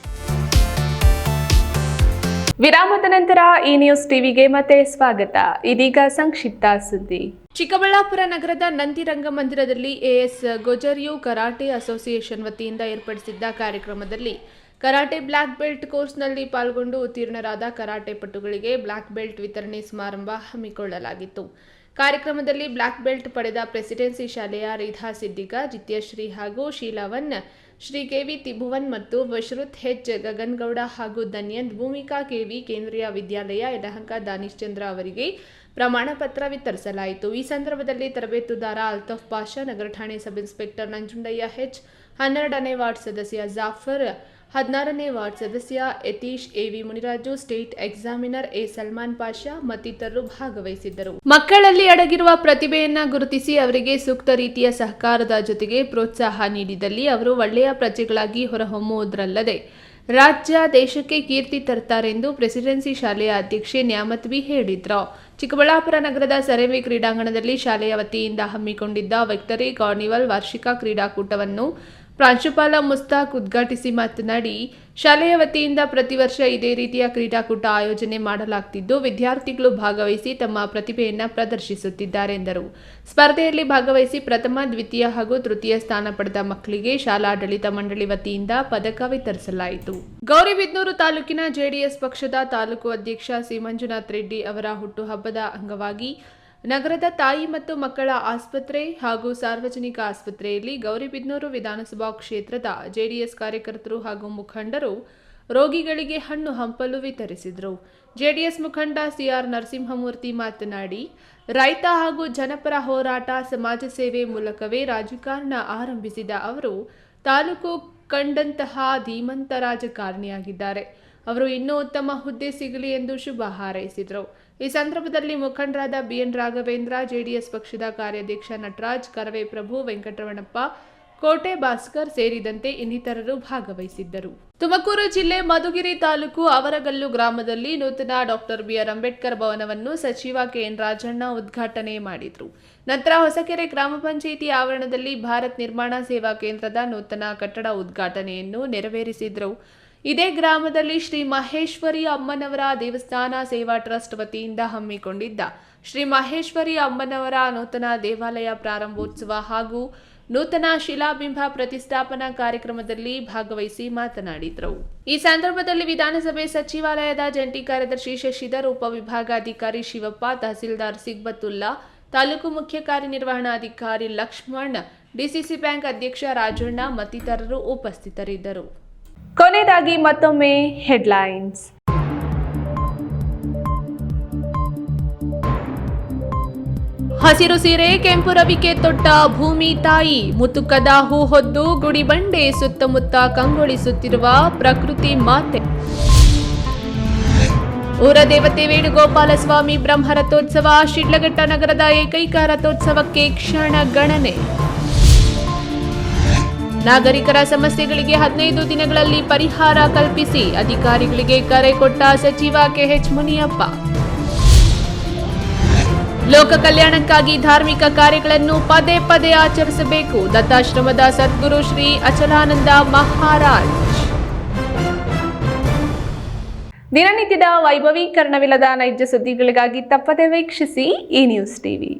ವಿರಾಮದ ನಂತರ ಈ ನ್ಯೂಸ್ ಟಿವಿಗೆ ಮತ್ತೆ ಸ್ವಾಗತ. ಇದೀಗ ಸಂಕ್ಷಿಪ್ತ ಸುದ್ದಿ. ಚಿಕ್ಕಬಳ್ಳಾಪುರ ನಗರದ ನಂದಿ ರಂಗಮಂದಿರದಲ್ಲಿ ಎಎಸ್ ಗೊಜರಿಯು ಕರಾಟೆ ಅಸೋಸಿಯೇಷನ್ ವತಿಯಿಂದ ಏರ್ಪಡಿಸಿದ್ದ ಕಾರ್ಯಕ್ರಮದಲ್ಲಿ ಕರಾಟೆ ಬ್ಲ್ಯಾಕ್ ಬೆಲ್ಟ್ ಕೋರ್ಸ್ನಲ್ಲಿ ಪಾಲ್ಗೊಂಡು ಉತ್ತೀರ್ಣರಾದ ಕರಾಟೆ ಪಟುಗಳಿಗೆ ಬ್ಲ್ಯಾಕ್ ಬೆಲ್ಟ್ ವಿತರಣೆ ಸಮಾರಂಭ ಹಮ್ಮಿಕೊಳ್ಳಲಾಗಿತ್ತು. ಕಾರ್ಯಕ್ರಮದಲ್ಲಿ ಬ್ಲ್ಯಾಕ್ ಬೆಲ್ಟ್ ಪಡೆದ ಪ್ರೆಸಿಡೆನ್ಸಿ ಶಾಲೆಯ ರೀಧಾ ಸಿದ್ದಿಗ, ಜಿತ್ಯಶ್ರೀ ಹಾಗೂ ಶೀಲಾವನ್, ಶ್ರೀ ಕೆವಿ ತಿಭುವನ್ ಮತ್ತು ವಶ್ರುತ್ ಹೆಚ್ ಗಗನ್ಗೌಡ ಹಾಗೂ ಧನ್ಯಂತ್ ಭೂಮಿಕಾ ಕೆವಿ ಕೇಂದ್ರೀಯ ವಿದ್ಯಾಲಯ ಯಲಹಂಕ ದಾನಿಶ್ ಚಂದ್ರ ಅವರಿಗೆ ಪ್ರಮಾಣ ಪತ್ರ ವಿತರಿಸಲಾಯಿತು. ಈ ಸಂದರ್ಭದಲ್ಲಿ ತರಬೇತುದಾರ ಅಲ್ತಫ್ ಪಾಷಾ, ನಗರ ಠಾಣೆ ಸಬ್ ಇನ್ಸ್ಪೆಕ್ಟರ್ ನಂಜುಂಡಯ್ಯ ಹೆಚ್, 12ನೇ ವಾರ್ಡ್ ಸದಸ್ಯ ಜಾಫರ್, 16ನೇ ವಾರ್ಡ್ ಸದಸ್ಯ Yatish, AV Muniraju, state examiner A Salman Pasha ಮತ್ತಿತರರು ಭಾಗವಹಿಸಿದ್ದರು. ಮಕ್ಕಳಲ್ಲಿ ಅಡಗಿರುವ ಪ್ರತಿಭೆಯನ್ನ ಗುರುತಿಸಿ ಅವರಿಗೆ ಸೂಕ್ತ ರೀತಿಯ ಸಹಕಾರದ ಜೊತೆಗೆ ಪ್ರೋತ್ಸಾಹ ನೀಡಿದಲ್ಲಿ ಅವರು ಒಳ್ಳೆಯ ಪ್ರಜೆಗಳಾಗಿ ಹೊರಹೊಮ್ಮುವುದರಲ್ಲದೆ ರಾಜ್ಯ ದೇಶಕ್ಕೆ ಕೀರ್ತಿ ತರ್ತಾರೆಂದು ಪ್ರೆಸಿಡೆನ್ಸಿ ಶಾಲೆಯ ಅಧ್ಯಕ್ಷೆ ನ್ಯಾಮತ್ ಬಿ ಹೇಳಿದ್ರು. ಚಿಕ್ಕಬಳ್ಳಾಪುರ ನಗರದ ಸೆರೆವಿ ಕ್ರೀಡಾಂಗಣದಲ್ಲಿ ಶಾಲೆಯ ವತಿಯಿಂದ ಹಮ್ಮಿಕೊಂಡಿದ್ದ ವಿಕ್ಟರಿ ಕಾರ್ನಿವಲ್ ವಾರ್ಷಿಕ ಕ್ರೀಡಾಕೂಟವನ್ನು ಪ್ರಾಂಶುಪಾಲ ಮುಸ್ತಾಕ್ ಉದ್ಘಾಟಿಸಿ ಮಾತನಾಡಿ, ಶಾಲೆಯ ವತಿಯಿಂದ ಪ್ರತಿ ವರ್ಷ ಇದೇ ರೀತಿಯ ಕ್ರೀಡಾಕೂಟ ಆಯೋಜನೆ ಮಾಡಲಾಗುತ್ತಿದ್ದು ವಿದ್ಯಾರ್ಥಿಗಳು ಭಾಗವಹಿಸಿ ತಮ್ಮ ಪ್ರತಿಭೆಯನ್ನು ಪ್ರದರ್ಶಿಸುತ್ತಿದ್ದಾರೆ ಎಂದರು. ಸ್ಪರ್ಧೆಯಲ್ಲಿ ಭಾಗವಹಿಸಿ ಪ್ರಥಮ, ದ್ವಿತೀಯ ಹಾಗೂ ತೃತೀಯ ಸ್ಥಾನ ಪಡೆದ ಮಕ್ಕಳಿಗೆ ಶಾಲಾಡಳಿತ ಮಂಡಳಿ ವತಿಯಿಂದ ಪದಕ ವಿತರಿಸಲಾಯಿತು. ಗೌರಿಬಿದನೂರು ತಾಲೂಕಿನ ಜೆಡಿಎಸ್ ಪಕ್ಷದ ತಾಲೂಕು ಅಧ್ಯಕ್ಷ ಸಿ ಮಂಜುನಾಥ್ ರೆಡ್ಡಿ ಅವರ ಹುಟ್ಟುಹಬ್ಬದ ಅಂಗವಾಗಿ ನಗರದ ತಾಯಿ ಮತ್ತು ಮಕ್ಕಳ ಆಸ್ಪತ್ರೆ ಹಾಗೂ ಸಾರ್ವಜನಿಕ ಆಸ್ಪತ್ರೆಯಲ್ಲಿ ಗೌರಿಬಿದನೂರು ವಿಧಾನಸಭಾ ಕ್ಷೇತ್ರದ ಜೆಡಿಎಸ್ ಕಾರ್ಯಕರ್ತರು ಹಾಗೂ ಮುಖಂಡರು ರೋಗಿಗಳಿಗೆ ಹಣ್ಣು ಹಂಪಲು ವಿತರಿಸಿದರು. ಜೆಡಿಎಸ್ ಮುಖಂಡ ಸಿಆರ್ ನರಸಿಂಹಮೂರ್ತಿ ಮಾತನಾಡಿ, ರೈತ ಹಾಗೂ ಜನಪರ ಹೋರಾಟ, ಸಮಾಜ ಸೇವೆ ಮೂಲಕವೇ ರಾಜಕಾರಣ ಆರಂಭಿಸಿದ ಅವರು ತಾಲೂಕು ಕಂಡಂತಹ ಧೀಮಂತ ರಾಜಕಾರಣಿಯಾಗಿದ್ದಾರೆ. ಅವರು ಇನ್ನೂ ಉತ್ತಮ ಹುದ್ದೆ ಸಿಗಲಿ ಎಂದು ಶುಭ ಹಾರೈಸಿದರು. ಈ ಸಂದರ್ಭದಲ್ಲಿ ಮುಖಂಡರಾದ ಬಿಎನ್ ರಾಘವೇಂದ್ರ, ಜೆಡಿಎಸ್ ಪಕ್ಷದ ಕಾರ್ಯಾಧ್ಯಕ್ಷ ನಟರಾಜ್, ಕರವೇ ಪ್ರಭು, ವೆಂಕಟರಮಣಪ್ಪ, ಕೋಟೆ ಭಾಸ್ಕರ್ ಸೇರಿದಂತೆ ಇನ್ನಿತರರು ಭಾಗವಹಿಸಿದ್ದರು. ತುಮಕೂರು ಜಿಲ್ಲೆ ಮಧುಗಿರಿ ತಾಲೂಕು ಅವರಗಲ್ಲು ಗ್ರಾಮದಲ್ಲಿ ನೂತನ ಡಾಕ್ಟರ್ ಬಿಆರ್ ಅಂಬೇಡ್ಕರ್ ಭವನವನ್ನು ಸಚಿವ ಕೆಎನ್ ರಾಜಣ್ಣ ಉದ್ಘಾಟನೆ ಮಾಡಿದರು. ನಂತರ ಹೊಸಕೆರೆ ಗ್ರಾಮ ಪಂಚಾಯಿತಿ ಆವರಣದಲ್ಲಿ ಭಾರತ್ ನಿರ್ಮಾಣ ಸೇವಾ ಕೇಂದ್ರದ ನೂತನ ಕಟ್ಟಡ ಉದ್ಘಾಟನೆಯನ್ನು ನೆರವೇರಿಸಿದರು. ಇದೇ ಗ್ರಾಮದಲ್ಲಿ ಶ್ರೀ ಮಹೇಶ್ವರಿ ಅಮ್ಮನವರ ದೇವಸ್ಥಾನ ಸೇವಾ ಟ್ರಸ್ಟ್ ವತಿಯಿಂದ ಹಮ್ಮಿಕೊಂಡಿದ್ದ ಶ್ರೀ ಮಹೇಶ್ವರಿ ಅಮ್ಮನವರ ನೂತನ ದೇವಾಲಯ ಪ್ರಾರಂಭೋತ್ಸವ ಹಾಗೂ ನೂತನ ಶಿಲಾಬಿಂಬ ಪ್ರತಿಷ್ಠಾಪನಾ ಕಾರ್ಯಕ್ರಮದಲ್ಲಿ ಭಾಗವಹಿಸಿ ಮಾತನಾಡಿದರು. ಈ ಸಂದರ್ಭದಲ್ಲಿ ವಿಧಾನಸಭೆ ಸಚಿವಾಲಯದ ಜಂಟಿ ಕಾರ್ಯದರ್ಶಿ ಶಶಿಧರ್, ಉಪವಿಭಾಗಾಧಿಕಾರಿ ಶಿವಪ್ಪ, ತಹಸೀಲ್ದಾರ್ ಸಿಗ್ಬತುಲ್ಲಾ, ತಾಲೂಕು ಮುಖ್ಯ ಕಾರ್ಯನಿರ್ವಹಣಾಧಿಕಾರಿ ಲಕ್ಷ್ಮಣ್, ಡಿಸಿಸಿ ಬ್ಯಾಂಕ್ ಅಧ್ಯಕ್ಷ ರಾಜಣ್ಣ ಮತ್ತಿತರರು ಉಪಸ್ಥಿತರಿದ್ದರು. ಕೊನೆಯದಾಗಿ ಮತ್ತೊಮ್ಮೆ ಹೆಡ್ಲೈನ್ಸ್. ಹಸಿರು ಸೀರೆ, ಕೆಂಪು ರವಿಕೆ ತೊಟ್ಟ ಭೂಮಿ ತಾಯಿ, ಮುತುಕದ ಹೂ ಹೊದ್ದು ಗುಡಿಬಂಡೆ ಸುತ್ತಮುತ್ತ ಕಂಗೊಳಿಸುತ್ತಿರುವ ಪ್ರಕೃತಿ ಮಾತೆ. ಊರ ದೇವತೆ ವೇಣುಗೋಪಾಲ ಸ್ವಾಮಿ ಬ್ರಹ್ಮ ರಥೋತ್ಸವ, ಶಿಡ್ಲಘಟ್ಟ ನಗರದ ಏಕೈಕ ರಥೋತ್ಸವಕ್ಕೆ ಕ್ಷಣ ಗಣನೆ. ನಾಗರಿಕರ ಸಮಸ್ಯೆಗಳಿಗೆ 15 ದಿನಗಳಲ್ಲಿ ಪರಿಹಾರ ಕಲ್ಪಿಸಿ ಅಧಿಕಾರಿಗಳಿಗೆ ಕರೆ ಕೊಟ್ಟ ಸಚಿವ ಕೆಎಚ್ ಮುನಿಯಪ್ಪ. ಲೋಕ ಕಲ್ಯಾಣಕ್ಕಾಗಿ ಧಾರ್ಮಿಕ ಕಾರ್ಯಗಳನ್ನು ಪದೇ ಪದೇ ಆಚರಿಸಬೇಕು, ದತ್ತಾಶ್ರಮದ ಸದ್ಗುರು ಶ್ರೀ ಅಚಲಾನಂದ ಮಹಾರಾಜ್. ದಿನನಿತ್ಯದ ವೈಭವೀಕರಣವಿಲ್ಲದ ನೈಜ ಸುದ್ದಿಗಳಿಗಾಗಿ ತಪ್ಪದೇ ವೀಕ್ಷಿಸಿ ಈ ನ್ಯೂಸ್ ಟಿವಿ.